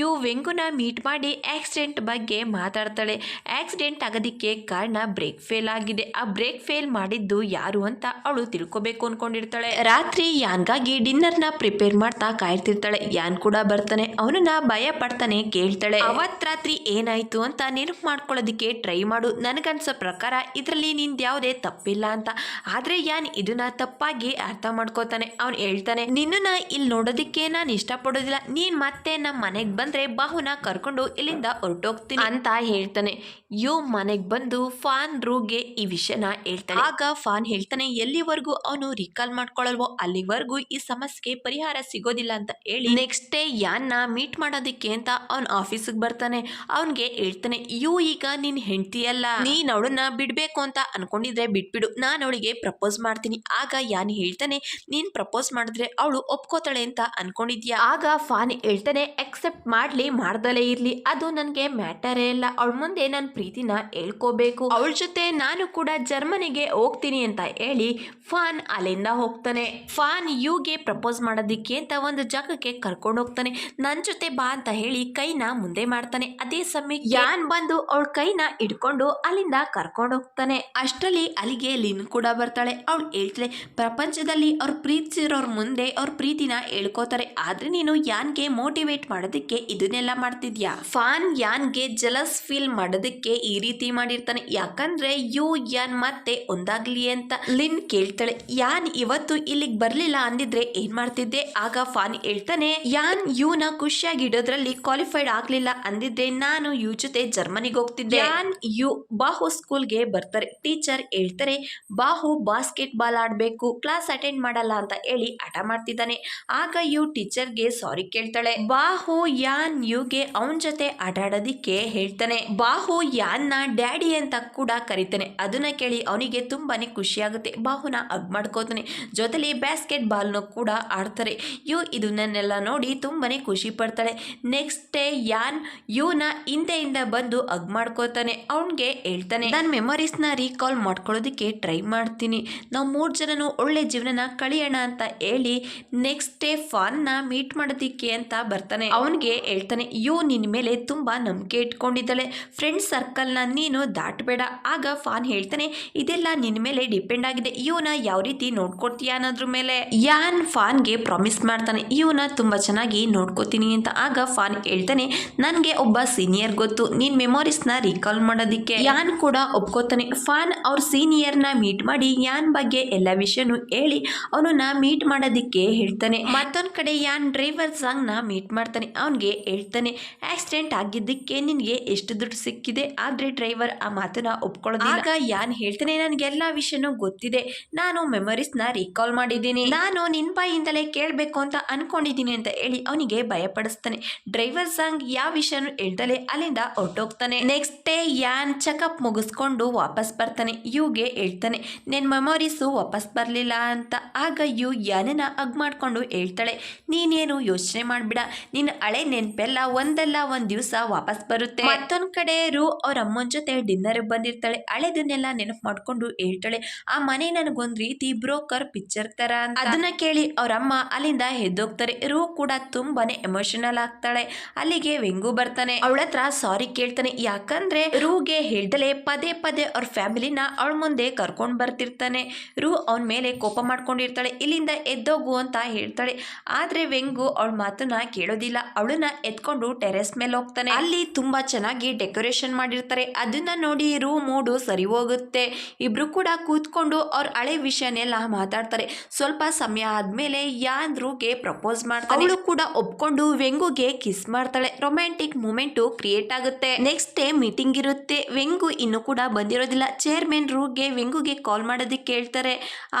ವೆಂಗುನ ಮೀಟ್ ಮಾಡಿ ಆಕ್ಸಿಡೆಂಟ್ ಬಗ್ಗೆ ಮಾತಾಡ್ತಾಳೆ. ಆಕ್ಸಿಡೆಂಟ್ ಆಗೋದಿಕ್ಕೆ ಕಾರಣ ಬ್ರೇಕ್ ಫೇಲ್ ಆಗಿದೆ. ಆ ಬ್ರೇಕ್ ಫೇಲ್ ಮಾಡಿದ್ದು ಯಾರು ಅಂತ ಅವಳು ತಿಳ್ಕೊಬೇಕು ಅನ್ಕೊಂಡಿರ್ತಾಳೆ. ರಾತ್ರಿ ಯಾನ್ಗಾಗಿ ಡಿನ್ನರ್ ನ ಪ್ರಿಪೇರ್ ಮಾಡ್ತಾ ಕಾಯ್ತಿರ್ತಾಳೆ. ಯಾನ್ ಕೂಡ ಬರ್ತಾನೆ. ಅವನನ್ನ ಭಯ ಪಡ್ತಾನೆ. ಕೇಳ್ತಾಳೆ ಅವತ್ ರಾತ್ರಿ ಏನಾಯ್ತು ಅಂತ ನೆನಪು ಮಾಡ್ಕೊಳ್ಳೋದಿಕ್ಕೆ ಟ್ರೈ ಮಾಡು. ನನಗನ್ಸೋ ಪ್ರಕಾರ ಇದರಲ್ಲಿ ನಿಂದ ಯಾವುದೇ ತಪ್ಪಿಲ್ಲ ಅಂತ. ಆದ್ರೆ ಯಾನ್ ಇದನ್ನ ತಪ್ಪಾಗಿ ಅರ್ಥ ಮಾಡ್ಕೋತಾನೆ. ಅವ್ನು ಹೇಳ್ತಾನೆ ನಿನ್ನನ್ನ ಇಲ್ಲಿ ನೋಡೋದಿಕ್ಕೆ ನಾನು ಇಷ್ಟಪಡೋದಿಲ್ಲ. ನೀನ್ ಮತ್ತೆ ನಮ್ಮ ಮನೆಗ್ ಬಂದ್ರೆ ಬಾಹುನ ಕರ್ಕೊಂಡು ಇಲ್ಲಿಂದ ಹೊರಟೋಗ್ತೀನಿ ಅಂತ ಹೇಳ್ತಾನೆ. ಮನೆಗ್ ಬಂದು ಫಾನ್ ರೂಗೆ ಈ ವಿಷಯನ ಹೇಳ್ತಾನೆ. ಆಗ ಫಾನ್ ಹೇಳ್ತಾನೆ ಎಲ್ಲಿವರೆಗೂ ಅವನು ರೀಕಾಲ್ ಮಾಡ್ಕೊಳ್ಳಲ್ವೋ ಅಲ್ಲಿವರೆಗೂ ಈ ಸಮಸ್ಯೆಗೆ ಪರಿಹಾರ ಸಿಗೋದಿಲ್ಲ ಅಂತ ಹೇಳಿ ನೆಕ್ಸ್ಟ್ ಡೇ ಯಾನ್ನ ಮೀಟ್ ಮಾಡೋದಿಕ್ಕೆ ಅಂತ ಅವ್ನ ಆಫೀಸಿಗೆ ಬರ್ತಾನೆ. ಅವನ್ಗೆ ಹೇಳ್ತಾನೆ ಈಗ ನಿನ್ ಹೆಂಡತಿಯಲ್ಲ, ನೀನ್ ಅವಳನ್ನ ಬಿಡ್ಬೇಕು ಅಂತ ಅನ್ಕೊಂಡಿದ್ರೆ ಬಿಟ್ಬಿಡು, ನಾನು ಅವಳಿಗೆ ಪ್ರಪೋಸ್ ಮಾಡ್ತೀನಿ. ಆಗ ಯಾನ್ ಹೇಳ್ತಾನೆ ನೀನ್ ಪ್ರಪೋಸ್ ಮಾಡಿದ್ರೆ ಅವಳು ಒಪ್ಕೋತಾಳೆ ಅಂತ ಅನ್ಕೊಂಡಿದ್ಯಾ. ಆಗ ಫಾನ್ ಹೇಳ್ತಾನೆ ಅಕ್ಸೆಪ್ಟ್ ಮಾಡ್ಲಿ ಮಾಡ್ದಲೇ ಇರ್ಲಿ ಅದು ನನ್ಗೆ ಮ್ಯಾಟರೇ ಇಲ್ಲ. ಅವಳ ಮುಂದೆ ನನ್ನ ಪ್ರೀತಿನ ಹೇಳ್ಕೋಬೇಕು. ಅವಳ ಜೊತೆ ನಾನು ಕೂಡ ಜರ್ಮನಿಗೆ ಹೋಗ್ತೀನಿ ಅಂತ ಹೇಳಿ ಫಾನ್ ಅಲ್ಲಿಂದ ಹೋಗ್ತಾನೆ. ಫಾನ್ ಗೆ ಪ್ರಪೋಸ್ ಮಾಡೋದಿಕ್ಕೆ ಅಂತ ಒಂದು ಜಾಗಕ್ಕೆ ಕರ್ಕೊಂಡು ಹೋಗ್ತಾನೆ. ನನ್ ಜೊತೆ ಬಾ ಅಂತ ಹೇಳಿ ಕೈನ ಮುಂದೆ ಮಾಡ್ತಾನೆ. ಅದೇ ಸಮಯಕ್ಕೆ ಯಾನ್ ಬಂದು ಅವಳ ಕೈನ ಹಿಡ್ಕೊಂಡು ಅಲ್ಲಿಂದ ಕರ್ಕೊಂಡು ಹೋಗ್ತಾನೆ. ಅಷ್ಟರಲ್ಲಿ ಅಲ್ಲಿಗೆ ಲಿನ್ ಕೂಡ ಬರ್ತಾಳೆ. ಅವಳು ಹೇಳ್ತಾಳೆ ಪ್ರಪಂಚದಲ್ಲಿ ಅವ್ರ ಪ್ರೀತಿಸಿರೋರ್ ಮುಂದೆ ಅವ್ರ ಪ್ರೀತಿನ ಹೇಳ್ಕೋತಾರೆ, ಆದ್ರೆ ನೀನು ಯಾನ್ಗೆ ಮೋಟಿವೇಟ್ ಮಾಡೋದಕ್ಕೆ ಇದನ್ನೆಲ್ಲ ಮಾಡ್ತಿದ್ಯಾ. ಫಾನ್ ಯಾನ್ಗೆ ಜಲಸ್ ಫೀಲ್ ಮಾಡೋದಕ್ಕೆ ಈ ರೀತಿ ಮಾಡಿರ್ತಾನೆ. ಯಾಕಂದ್ರೆ ಯಾನ್ ಮತ್ತೆ ಒಂದಾಗ್ಲಿ ಅಂತ. ಲಿನ್ ಕೇಳ್ತಾಳೆ ಯಾನ್ ಇವತ್ತು ಇಲ್ಲಿಗೆ ಬರ್ಲಿಲ್ಲ ಅಂದಿದ್ರೆ ಏನ್ ಮಾಡ್ತಿದ್ದೆ. ಆಗ ಫಾನ್ ಹೇಳ್ತಾನೆ ಯಾನ್ ನ ಖುಷಿಯಾಗಿ ಇಡೋದ್ರಲ್ಲಿ ಕ್ವಾಲಿಫೈಡ್ ಆಗ್ಲಿಲ್ಲ ಅಂದಿದ್ರೆ ನಾನು ಜೊತೆ ಜರ್ಮನಿಗೆ ಹೋಗ್ತಿದ್ದೆ. ಯಾನ್ ಬಾಹು ಸ್ಕೂಲ್ಗೆ ಬರ್ತಾರೆ. ಟೀಚರ್ ಹೇಳ್ತಾರೆ ಬಾಹು ಬಾಸ್ಕೆಟ್ ಬಾಲ್ ಆಡ್ಬೇಕು, ಕ್ಲಾಸ್ ಅಟೆಂಡ್ ಮಾಡಲ್ಲ ಅಂತ ಹೇಳಿ ಹಠ ಮಾಡ್ತಿದ್ದಾನೆ. ಆಗ ಟೀಚರ್ಗೆ ಸಾರಿ ಕೇಳ್ತಾಳೆ. ಬಾಹು ಯಾನ್ ಗೆ ಅವನ್ ಜೊತೆ ಆಟ ಆಡೋದಿಕ್ಕೆ ಹೇಳ್ತಾನೆ. ಬಾಹು ಯಾನ್ನ ಡ್ಯಾಡಿ ಅಂತ ಕೂಡ ಕರೀತಾನೆ. ಅದನ್ನ ಕೇಳಿ ಅವನಿಗೆ ತುಂಬಾನೇ ಖುಷಿ ಆಗುತ್ತೆ. ಬಾಹುನ ಹಗ್ ಮಾಡ್ಕೋತಾನೆ. ಜೊತೆಲಿ ಬ್ಯಾಸ್ಕೆಟ್ ಬಾಲ್ನು ಕೂಡ ಆಡ್ತಾರೆ. ಇದನ್ನೆಲ್ಲ ನೋಡಿ ತುಂಬಾನೇ ಖುಷಿ ಪಡ್ತಾಳೆ. ನೆಕ್ಸ್ಟ್ ಡೇ ಯಾನ್ ನ ಹಿಂದೆಯಿಂದ ಬಂದು ಹಗ್ ಮಾಡ್ಕೋತಾನೆ. ಅವನ್ಗೆ ಹೇಳ್ತಾನೆ ನನ್ನ ಮೆಮೊರೀಸ್ ನ ರೀಕಾಲ್ ಮಾಡ್ಕೊಳ್ಳೋದಿಕ್ಕೆ ಟ್ರೈ ಮಾಡ್ತೀನಿ, ನಾವು 3 ಜನನು ಒಳ್ಳೆ ಜೀವನನ ಕಳಿಯೋಣ ಅಂತ ಹೇಳಿ ನೆಕ್ಸ್ಟ್ ಡೇ ಫಾನ್ ನ ಮೀಟ್ ಮಾಡೋದಿಕ್ಕೆ ಅಂತ ಬರ್ತಾನೆ. ಅವನ್ಗೆ ಹೇಳ್ತಾನೆ ನಿನ್ ಮೇಲೆ ತುಂಬಾ ನಂಬಿಕೆ ಇಟ್ಕೊಂಡಿದ್ದಾಳೆ, ಫ್ರೆಂಡ್ ಸರ್ಕಲ್ ನ ನೀನು ದಾಟಬೇಡ. ಆಗ ಫಾನ್ ಹೇಳ್ತಾನೆ ಇದೆಲ್ಲ ನಿನ್ ಮೇಲೆ ಡಿಪೆಂಡ್ ಆಗಿದೆ, ನ ಯಾವ ರೀತಿ ನೋಡ್ಕೊಡ್ತೀಯ ಅನ್ನೋದ್ರ ಮೇಲೆ. ಯಾನ್ ಫಾನ್ಗೆ ಪ್ರಾಮಿಸ್ ಮಾಡ್ತಾನೆ ಇವನ ತುಂಬಾ ಚೆನ್ನಾಗಿ ನೋಡ್ಕೋತೀನಿ ಅಂತ. ಆಗ ಫಾನ್ ಹೇಳ್ತಾನೆ ನನ್ಗೆ ಒಬ್ಬ ಸೀನಿಯರ್ ಗೊತ್ತು ನೀನ್ ಮೆಮೊರೀಸ್ ನ ರೀಕಾಲ್ ಮಾಡೋದಿಕ್ಕೆ. ಯಾನ್ ಕೂಡ ಒಪ್ಕೋತಾನೆ. ಫಾನ್ ಅವ್ರ ಸೀನಿಯರ್ ನ ಮೀಟ್ ಮಾಡಿ ಯಾನ್ ಬಗ್ಗೆ ಎಲ್ಲ ವಿಷಯನೂ ಹೇಳಿ ಅವನನ್ನ ಮೀಟ್ ಮಾಡೋದಿಕ್ಕೆ ಹೇಳ್ತಾನೆ. ಮತ್ತೊಂದ್ ಕಡೆ ಯಾನ್ ಡ್ರೈವರ್ ಸಾಂಗ್ ನ ಮೀಟ್ ಮಾಡ್ತಾನೆ. ಅವನ್ಗೆ ಹೇಳ್ತಾನೆ ಆಕ್ಸಿಡೆಂಟ್ ಆಗಿದ್ದಕ್ಕೆ ನಿನ್ಗೆ ಎಷ್ಟು ದುಡ್ಡು ಸಿಕ್ಕಿದೆ, ಆದ್ರೆ ಡ್ರೈವರ್ ಆ ಮಾತನ್ನ ಒಪ್ಕೊಳ್ಳೋದಿಲ್ಲ. ಆಗ ಯಾನ್ ಹೇಳ್ತಾನೆ ನನ್ಗೆಲ್ಲಾ ವಿಷಯನೂ ಗೊತ್ತಿದೆ, ನಾನು ಮೆಮೊರೀಸ್ ನ ರೀಕಾಲ್ ಮಾಡಿದ್ದೀನಿ, ನಾನು ನಿನ್ ಬಾಯಿಂದಲೇ ಕೇಳ್ಬೇಕು ಅಂತ ಅನ್ಕೊಂಡಿದ್ದೀನಿ ಅಂತ ಹೇಳಿ ಅವನಿಗೆ ಭಯಪಡಿಸ್ತಾನೆ. ಡ್ರೈವರ್ ಸಾಂಗ್ ಯಾವ ವಿಷಯನೂ ಹೇಳ್ದಲೆ ಅಲ್ಲಿಂದ ಹೊರಟೋಗ್ತಾನೆ. ನೆಕ್ಸ್ಟ್ ಡೇ ಯಾನ್ ಚೆಕಪ್ ಮುಗಿಸ್ಕೊಂಡು ವಾಪಸ್ ಬರ್ತಾನೆ. ಗೆ ಹೇಳ್ತಾನೆ ನಿನ್ ಮೆಮೊರೀಸು ವಾಪಸ್ ಬರ್ಲಿಲ್ಲ ಅಂತ. ಆಗ ಯಾನನ್ನ ಹಗ್ ಮಾಡ್ಕೊಂಡು ಹೇಳ್ತಾಳೆ ನೀನೇನು ಯೋಚನೆ ಮಾಡ್ಬಿಡ, ನಿನ್ ಹಳೆ ನೆನ್ಪೆಲ್ಲ ಒಂದಲ್ಲ ಒಂದ್ ದಿವಸ ವಾಪಸ್ ಬರುತ್ತೆ. ಮತ್ತೊಂದ್ ಕಡೆ ಅವ್ರ ಅಮ್ಮನ ಜೊತೆ ಡಿನ್ನರ್ ಬಂದಿರ್ತಾಳೆ. ಹಳೆದನ್ನೆಲ್ಲ ನೆನಪು ಮಾಡ್ಕೊಂಡು ಹೇಳ್ತಾಳೆ ಆ ಮನೆ ನನಗೊಂದ್ ರೀತಿ ಬ್ರೋಕರ್ ಪಿಕ್ಚರ್ ತರ ಅಂತ. ಅದನ್ನ ಕೇಳಿ ಅವ್ರ ಅಮ್ಮ ಅಲ್ಲಿಂದ ಎದ್ದೋಗ್ತಾರೆ. ಕೂಡ ತುಂಬಾನೇ ಎಮೋಷನಲ್ ಆಗ್ತಾಳೆ. ಅಲ್ಲಿಗೆ ವೆಂಗು ಬರ್ತಾನೆ. ಅವಳ ಹತ್ರ ಸಾರಿ ಕೇಳ್ತಾನೆ. ಯಾಕಂದ್ರೆ ಗೆ ಹೇಳ್ದಲೆ ಪದೇ ಪದೇ ಅವ್ರ ಫ್ಯಾಮಿಲಿನ ಅವಳ ಮುಂದೆ ಕರ್ಕೊಂಡ್ ಬರ್ತಿರ್ತಾನೆ. ಅವನ ಮೇಲೆ ಕೋಪ ಮಾಡ್ಕೊಂಡಿರ್ತಾಳೆ. ಇಲ್ಲಿಂದ ಎದ್ದೋಗು ಅಂತ ಹೇಳ್ತಾಳೆ. ಆದ್ರೆ ವೆಂಗು ಅವಳ ಮಾತನ್ನ ಕೇಳೋದಿಲ್ಲ. ಅವಳನ್ನ ಎತ್ಕೊಂಡು ಟೆರೆಸ್ ಮೇಲೆ ಹೋಗ್ತಾನೆ. ಅಲ್ಲಿ ತುಂಬಾ ಚೆನ್ನಾಗಿ ಡೆಕೋರೇಷನ್ ಮಾಡಿರ್ತಾರೆ. ಅದನ್ನ ನೋಡಿ ಮೂಡು ಸರಿ ಹೋಗುತ್ತೆ. ಇಬ್ರು ಕೂಡ ಕೂತ್ಕೊಂಡು ಅವ್ರ ಹಳೆ ವಿಷಯನೆಲ್ಲ ಮಾತಾಡ್ತಾರೆ. ಸ್ವಲ್ಪ ಸಮಯ ಆದ್ಮೇಲೆ ಯಾನ್ ಗೆ ಪ್ರಪೋಸ್ ಮಾಡ್ತಾನೆ. ಅವಳು ಕೂಡ ಒಪ್ಕೊಂಡು ವೆಂಗುಗೆ ಕಿಸ್ ಮಾಡ್ತಾಳೆ. ರೊಮ್ಯಾಂಟಿಕ್ ಮೂಮೆಂಟ್ ಕ್ರಿಯೇಟ್ ಆಗುತ್ತೆ. ನೆಕ್ಸ್ಟ್ ಡೇ ಮೀಟಿಂಗ್ ಇರುತ್ತೆ. ವೆಂಗು ಇನ್ನು ಕೂಡ ಬಂದಿರೋದಿಲ್ಲ. ಚೇರ್ಮನ್ ಗೆ ವೆಂಗುಗೆ ಕಾಲ್ ಮಾಡೋದಕ್ಕೆ ಹೇಳ್ತಾರೆ.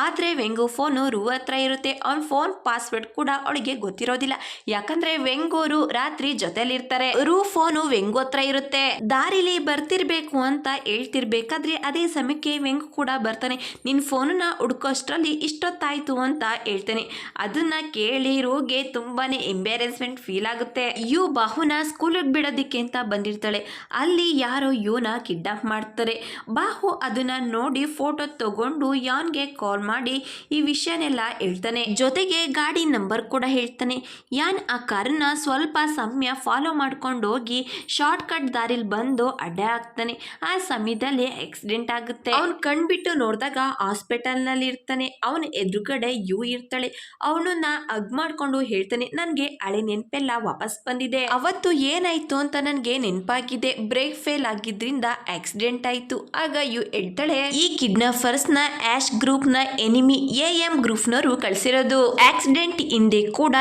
ಆದ್ರೆ ವೆಂಗು ಫೋನು ಹತ್ರ ಇರುತ್ತೆ. ಅವನ್ ಫೋನ್ ಪಾಸ್ವರ್ಡ್ ಕೂಡ ಅವಳಿಗೆ ಗೊತ್ತಿರೋದಿಲ್ಲ. ಯಾಕಂದ್ರೆ ವೆಂಗೋರು ರಾತ್ರಿ ಜೊತೆಲಿರ್ತಾರೆ. ರೂ ಫೋನು ವೆಂಗು ಹತ್ರ ಇರುತ್ತೆ. ದಾರಿಲಿ ಬರ್ತಿರ್ಬೇಕು ಅಂತ ಹೇಳ್ತಿರ್ಬೇಕಾದ್ರೆ ಅದೇ ಸಮಯಕ್ಕೆ ವೆಂಗು ಕೂಡ ಬರ್ತಾನೆ. ನಿನ್ ಫೋನನ್ನ ಹುಡ್ಕೋಷ್ಟ್ರಲ್ಲಿ ಇಷ್ಟೊತ್ತಾಯ್ತು ಅಂತ ಹೇಳ್ತಾನೆ. ಅದನ್ನ ಕೇಳಿ ರೂಗೆ ತುಂಬಾನೇ ಎಂಬ್ಯಾರೆಸ್ಮೆಂಟ್ ಫೀಲ್ ಆಗುತ್ತೆ. ಯು ಬಾಹುನ ಸ್ಕೂಲಿಗೆ ಬಿಡೋದಿಕ್ಕೆ ಅಂತ ಬಂದಿರ್ತಾಳೆ. ಅಲ್ಲಿ ಯಾರೋ ಯುನ ಕಿಡ್ನಾಪ್ ಮಾಡ್ತಾರೆ. ಬಾಹು ಅದನ್ನ ನೋಡಿ ಫೋಟೋ ತಗೊಂಡು ಯಾನ್ಗೆ ಕಾಲ್ ಮಾಡಿ ಈ ವಿಷಯನೆಲ್ಲ ಹೇಳ್ತಾನೆ. ಜೊತೆಗೆ ಗಾಡಿ ನಂಬರ್ ಕೂಡ ಹೇಳ್ತಾನೆ. ಯಾನ್ ಆ ಕಾರನ್ನ ಸ್ವಲ್ಪ ಸಮಯ ಫಾಲೋ ಮಾಡ್ಕೊಂಡು ಹೋಗಿ ಶಾರ್ಟ್ ಕಟ್ ದಾರಿಲಿ ಬಂದು ಅಡ್ಡ ಹಾಕ್ತಾನೆ. ಆ ಸಮಯದಲ್ಲಿ ಆಕ್ಸಿಡೆಂಟ್ ಆಗುತ್ತೆ. ಅವ್ನ್ ಕಣ್ಬಿಟ್ಟು ನೋಡಿದಾಗ ಹಾಸ್ಪಿಟಲ್ ನಲ್ಲಿ ಇರ್ತಾನೆ. ಅವನ ಎದುರುಗಡೆ ಯು ಇರ್ತಾಳೆ. ಅವನನ್ನ ಹಗ್ ಮಾಡ್ಕೊಂಡು ಹೇಳ್ತಾನೆ, ನನ್ಗೆ ಹಳೆ ನೆನಪೆಲ್ಲ ವಾಪಸ್ ಬಂದಿದೆ. ಅವತ್ತು ಏನಾಯ್ತು ಅಂತ ನನ್ಗೆ ನೆನಪಾಗಿದೆ. ಬ್ರೇಕ್ ಫೇಲ್ ಆಗಿದ್ರಿಂದ ಆಕ್ಸಿಡೆಂಟ್ ಆಯ್ತು. ಆಗ ಯು ಹೇಳ್ತಾಳೆ, ಈ ಕಿಡ್ನಾಪರ್ಸ್ ನ ಆಶ್ ಗ್ರೂಪ್ ನ ಎನಿಮಿ ಎಂ ಗ್ರೂಪ್ ನವರು ಕಳ್ಸಿರೋದು. ಆಕ್ಸಿಡೆಂಟ್ ಹಿಂದೆ ಕೂಡ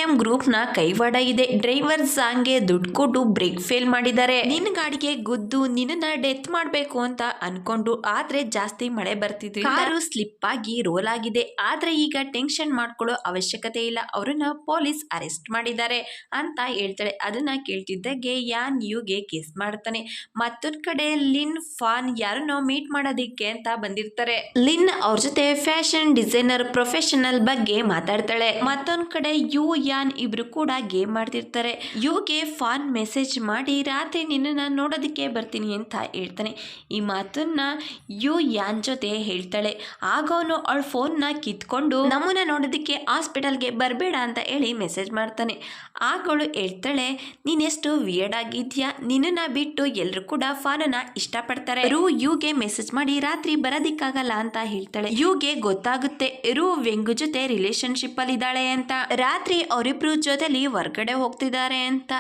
ಎಂ ಗ್ರೂಪ್ ನ ಕೈವಾಡ ಇದೆ. ಡ್ರೈವರ್ ಸಾಂಗ್ಗೆ ದುಡ್ಡು ಕೊಟ್ಟು ಬ್ರೇಕ್ ಫೇಲ್ ಮಾಡಿದ್ದಾರೆ. ನಿನ್ನ ಗಾಡಿಗೆ ಗುದ್ದು ನಿನ್ನ ಡೆತ್ ಮಾಡ್ಬೇಕು ಅಂತ ಅನ್ಕೊಂಡು, ಆದ್ರೆ ಜಾಸ್ತಿ ಮಳೆ ಬರ್ತಿದ್ರಿ ಕಾರು ಸ್ಲಿಪ್ ಆಗಿ ರೋಲ್ ಆಗಿದೆ. ಆದ್ರೆ ಈಗ ಟೆನ್ಷನ್ ಮಾಡ್ಕೊಳ್ಳೋ ಅವಶ್ಯಕತೆ ಇಲ್ಲ, ಅವ್ರನ್ನ ಪೊಲೀಸ್ ಅರೆಸ್ಟ್ ಮಾಡಿದ್ದಾರೆ ಅಂತ ಹೇಳ್ತಾಳೆ. ಅದನ್ನ ಕೇಳ್ತಿದ್ದಾಗೆ ಯಾನ್ ಯುಗೆ ಕಿಸ್ ಮಾಡ್ತಾನೆ. ಮತ್ತೊಂದ್ ಕಡೆ ಲಿನ್ ಫಾನ್ ಯಾರನ್ನೋ ಮೀಟ್ ಮಾಡೋದಿಕ್ಕೆ ಅಂತ ಬಂದಿರ್ತಾರೆ. ಲಿನ್ ಅವ್ರ ಜೊತೆ ಫ್ಯಾಷನ್ ಡಿಸೈನರ್ ಪ್ರೊಫೆಷನಲ್ ಬಗ್ಗೆ ಮಾತಾಡ್ತಾಳೆ. ಮತ್ತೊಂದ್ ಕಡೆ ಯು ಯಾನ್ ಇಬ್ರು ಕೂಡ ಗೇಮ್ ಮಾಡ್ತಿರ್ತಾರೆ. ಯುಗೆ ಫಾನ್ ಮೆಸೇಜ್ ಮಾಡಿ ರಾತ್ರಿ ನಿನ್ನ ನೋಡೋದಿಕ್ಕೆ ಬರ್ತೀನಿ ಅಂತ ಹೇಳ್ತಾನೆ. ಈ ಮಾತನ್ನ ಯು ಯಾನ್ ಜೊತೆ ಹೇಳ್ತಾಳೆ. ಆಗ ಅವನು ಅವಳ ಫೋನ್ನ ಕಿತ್ಕೊಂಡು ನಮ್ಮನ್ನ ನೋಡೋದಿಕ್ಕೆ ಹಾಸ್ಪಿಟಲ್ಗೆ ಬರಬೇಡ ಅಂತ ಹೇಳಿ ಮೆಸೇಜ್ ಮಾಡ್ತಾನೆ. ಆಗ ಅವಳು ಹೇಳ್ತಾಳೆ, ನೀನೆಷ್ಟು ವಿಯರ್ಡ್ ಆಗಿದ್ಯಾ, ನಿನ್ನ ಬಿಟ್ಟು ಎಲ್ರು ಕೂಡ ಫಾನನ್ನ ಇಷ್ಟಪಡ್ತಾರೆ. ರೂ ಯುಗೆ ಮೆಸೇಜ್ ಮಾಡಿ ರಾತ್ರಿ ಬರೋದಿಕ್ಕಾಗಲ್ಲ ಅಂತ ಹೇಳ್ತಾಳೆ. ಯುಗೆ ಗೊತ್ತಾಗುತ್ತೆ ರೂ ವೆಂಗು ಜೊತೆ ರಿಲೇಶನ್ಶಿಪ್ ಅಲ್ಲಿ ಇದ್ದಾಳೆ ಅಂತ. ರಾತ್ರಿ ಅವರಿಬ್ರು ಜೊತೆಲಿ ಹೊರ್ಗಡೆ ಹೋಗ್ತಿದ್ದಾರೆ ಅಂತ.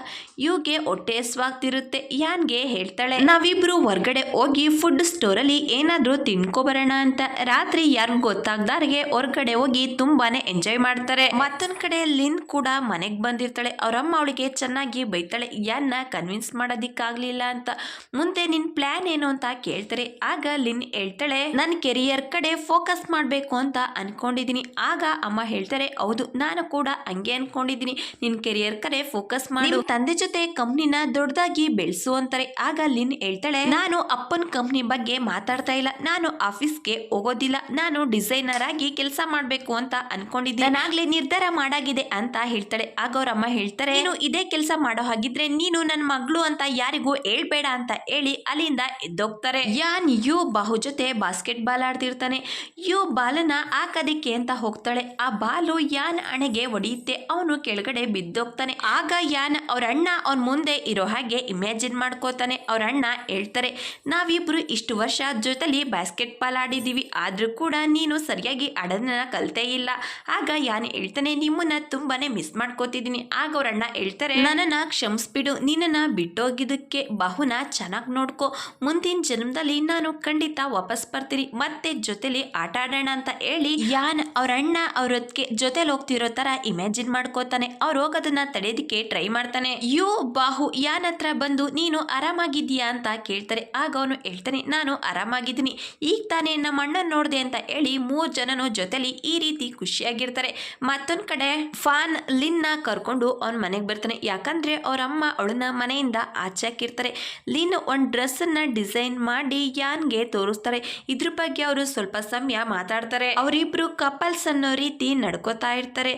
ಯುಗೆ ಹೊಟ್ಟೆ ಹಸ್ವಾಗ್ತಿರುತ್ತೆ. ಯಾನ್ಗೆ ಹೇಳ್ತಾಳೆ, ನಾವಿಬ್ರು ಹೊರ್ಗಡೆ ಹೋಗಿ ಫುಡ್ ಸ್ಟೋರ್ ಅಲ್ಲಿ ಏನಾದ್ರೂ ತಿನ್ಕೊಬರೋಣ ಅಂತ. ರಾತ್ರಿ ಯಾರು ಗೊತ್ತಾಗ್ದಾರ್ಗೆ ಹೊರ್ಗಡೆ ಹೋಗಿ ತುಂಬಾನೇ ಎಂಜಾಯ್ ಮಾಡ್ತಾರೆ. ಮತ್ತೊಂದ್ ಕಡೆ ಲಿನ್ ಕೂಡ ಮನೆಗ್ ಬಂದಿರ್ತಾಳೆ. ಅವರಮ್ಮ ಅವಳಿಗೆ ಚೆನ್ನಾಗಿ ಬೈತಾಳೆ. ಯಾನ್ನ ಕನ್ವಿನ್ಸ್ ಮಾಡೋದಿಕ್ಕಾಗ್ಲಿಲ್ಲ ಅಂತ. ಮುಂದೆ ನಿನ್ ಪ್ಲಾನ್ ಏನು ಅಂತ ಕೇಳ್ತಾರೆ. ಆಗ ಲಿನ್ ಹೇಳ್ತಾಳೆ, ನನ್ ಕೆರಿಯರ್ ಕಡೆ ಫೋಕಸ್ ಮಾಡ್ಬೇಕು ಅಂತ ಅನ್ಕೊಂಡಿದೀನಿ. ಆಗ ಅಮ್ಮ ಹೇಳ್ತಾರೆ, ಹೌದು ನಾನು ಕೂಡ ಹಂಗೆ ಅನ್ಕೊಂಡಿದೀನಿ, ನಿನ್ ಕೆರಿಯರ್ ಕಡೆ ಫೋಕಸ್ ಮಾಡು, ತಂದೆ ಜೊತೆ ಕಂಪ್ನಿನ ದೊಡ್ಡದಾಗಿ ಬೆಳೆಸು ಅಂತಾರೆ. ಆಗ ಲಿನ್ ಹೇಳ್ತಾಳೆ, ನಾನು ಅಪ್ಪನ್ ಕಂಪ್ನಿ ಬಗ್ಗೆ ಮಾತಾಡ್ತಾ ಇಲ್ಲ, ನಾನು ಆಫೀಸ್ಗೆ ಹೋಗೋದಿಲ್ಲ, ನಾನು ಡಿಸೈನರ್ ಆಗಿ ಕೆಲಸ ಮಾಡ್ಬೇಕು ಅಂತ ಅನ್ಕೊಂಡಿದ್ದೀನಿ, ನಾನಾಗ್ಲೇ ನಿರ್ಧಾರ ಮಾಡಾಗಿದೆ ಅಂತ ಹೇಳ್ತಾಳೆ. ಆಗ ಅವ್ರ ಅಮ್ಮ ಹೇಳ್ತಾರೆ, ನೀನು ಇದೇ ಕೆಲಸ ಮಾಡೋ ಹಾಗಿದ್ರೆ ನೀನು ನನ್ನ ಮಗಳು ಅಂತ ಯಾರಿಗೂ ಹೇಳ್ಬೇಡ ಅಂತ ಹೇಳಿ ಅಲ್ಲಿಂದ ಎದ್ದೋಗ್ತಾರೆ. ಯಾನ್ ಯು ಬಾಹು ಜೊತೆ ಬಾಸ್ಕೆಟ್ ಬಾಲ್ ಆಡ್ತಿರ್ತಾನೆ. ಯು ಬಾಲನ ಹಾಕೋದಿಕ್ಕೆ ಅಂತ ಹೋಗ್ತಾಳೆ. ಆ ಬಾಲು ಯಾನ್ ಹಣೆಗೆ ಹೊಡೆಯುತ್ತೆ. ಅವನು ಕೆಳಗಡೆ ಬಿದ್ದೋಗ್ತಾನೆ. ಆಗ ಯಾನ್ ಅವ್ರ ಅಣ್ಣ ಅವನ್ ಮುಂದೆ ಇರೋ ಹಾಗೆ ಇಮ್ಯಾಜಿನ್ ಮಾಡ್ಕೋತಾನೆ. ಅವ್ರ ಅಣ್ಣ ಹೇಳ್ತಾರೆ, ನಾವಿಬ್ರು ಇಷ್ಟು ವರ್ಷ ಜೊತೆಲಿ ಬಾಸ್ಕೆಟ್ ಬಾಲ್ ಆಡಿದೀವಿ, ಆದ್ರೂ ಕೂಡ ನೀನು ಸರಿಯಾಗಿ ಆಡೋದನ್ನ ಕಲ್ತೇ ಇಲ್ಲ. ಆಗ ಯಾನ್ ಹೇಳ್ತಾನೆ, ನಿಮ್ಮನ್ನ ತುಂಬಾನೇ ಮಿಸ್ ಮಾಡ್ಕೋತಿದ್ದೀನಿ. ಆಗ ಅವ್ರ ಅಣ್ಣ ಹೇಳ್ತಾರೆ, ನನ್ನನ್ನ ಕ್ಷಮಿಸ್ಬಿಡು, ನಿನ್ನನ್ನ ಬಿಟ್ಟೋಗಿದ್ದಕ್ಕೆ. ಬಾಹುನ ಚೆನ್ನಾಗಿ ನೋಡ್ಕೋ, ಮುಂದಿನ ಜನ್ಮದಲ್ಲಿ ನಾನು ಖಂಡಿತ ವಾಪಸ್ ಬರ್ತೀನಿ, ಮತ್ತೆ ಜೊತೆಲಿ ಆಟ ಆಡೋಣ ಅಂತ ಹೇಳಿ ಯಾನ್ ಅವ್ರ ಅಣ್ಣ ಅವ್ರೊತ್ತಿಗೆ ಜೊತೆಲಿ ಹೋಗ್ತಿರೋ ತರ ಇಮ್ಯಾಜಿನ್ ಮಾಡ್ಕೋತಾನೆ. ಅವ್ರು ಹೋಗೋದನ್ನ ತಡೆಯೋದಿಕ್ಕೆ ಟ್ರೈ ಮಾಡ್ತಾನೆ. ಯು ಬಾಹು ಯಾನ್ ಹತ್ರ ಬಂದು ನೀನು ಆರಾಮಾಗಿದ್ಯಾ ಅಂತ ಕೇಳ್ತಾರೆ. ಆಗ ಅವನು ಹೇಳ್ತಾನೆ, ನಾನು ಆರಾಮಾಗಿದ್ದೀನಿ, ಈಗ ತಾನೇ ನಮ್ಮ ಅಣ್ಣನ ನೋಡ್ದೆ ಅಂತ ಹೇಳಿ 3 ಜನನು ಜೊತೆಲಿ ಈ ರೀತಿ ಖುಷಿಯಾಗಿರ್ತಾರೆ. ಮತ್ತೊಂದ್ ಕಡೆ ಫಾನ್ ಲಿನ್ನ ಕರ್ಕೊಂಡು ಅವನ್ ಮನೆಗೆ ಬರ್ತಾನೆ. ಯಾಕಂದ್ರೆ ಅವ್ರ ಅಮ್ಮ ಅವಳನ್ನ ಮನೆಯಿಂದ ಆಚೆ ಹಾಕಿರ್ತಾರೆ. ಲಿನ್ ಒಂದ್ ಡ್ರೆಸ್ ಅನ್ನ ಡಿಸೈನ್ ಮಾಡಿ ಯಾನ್ಗೆ ತೋರಿಸ್ತಾರೆ. ಇದ್ರ ಬಗ್ಗೆ ಅವರು ಸ್ವಲ್ಪ ಸಮಯ ಮಾತಾಡ್ತಾರೆ. ಅವರಿಬ್ರು ಕಪಲ್ಸ್ ಅನ್ನೋ ರೀತಿ ನಡ್ಕೋತಾ ಇರ್ತಾರೆ.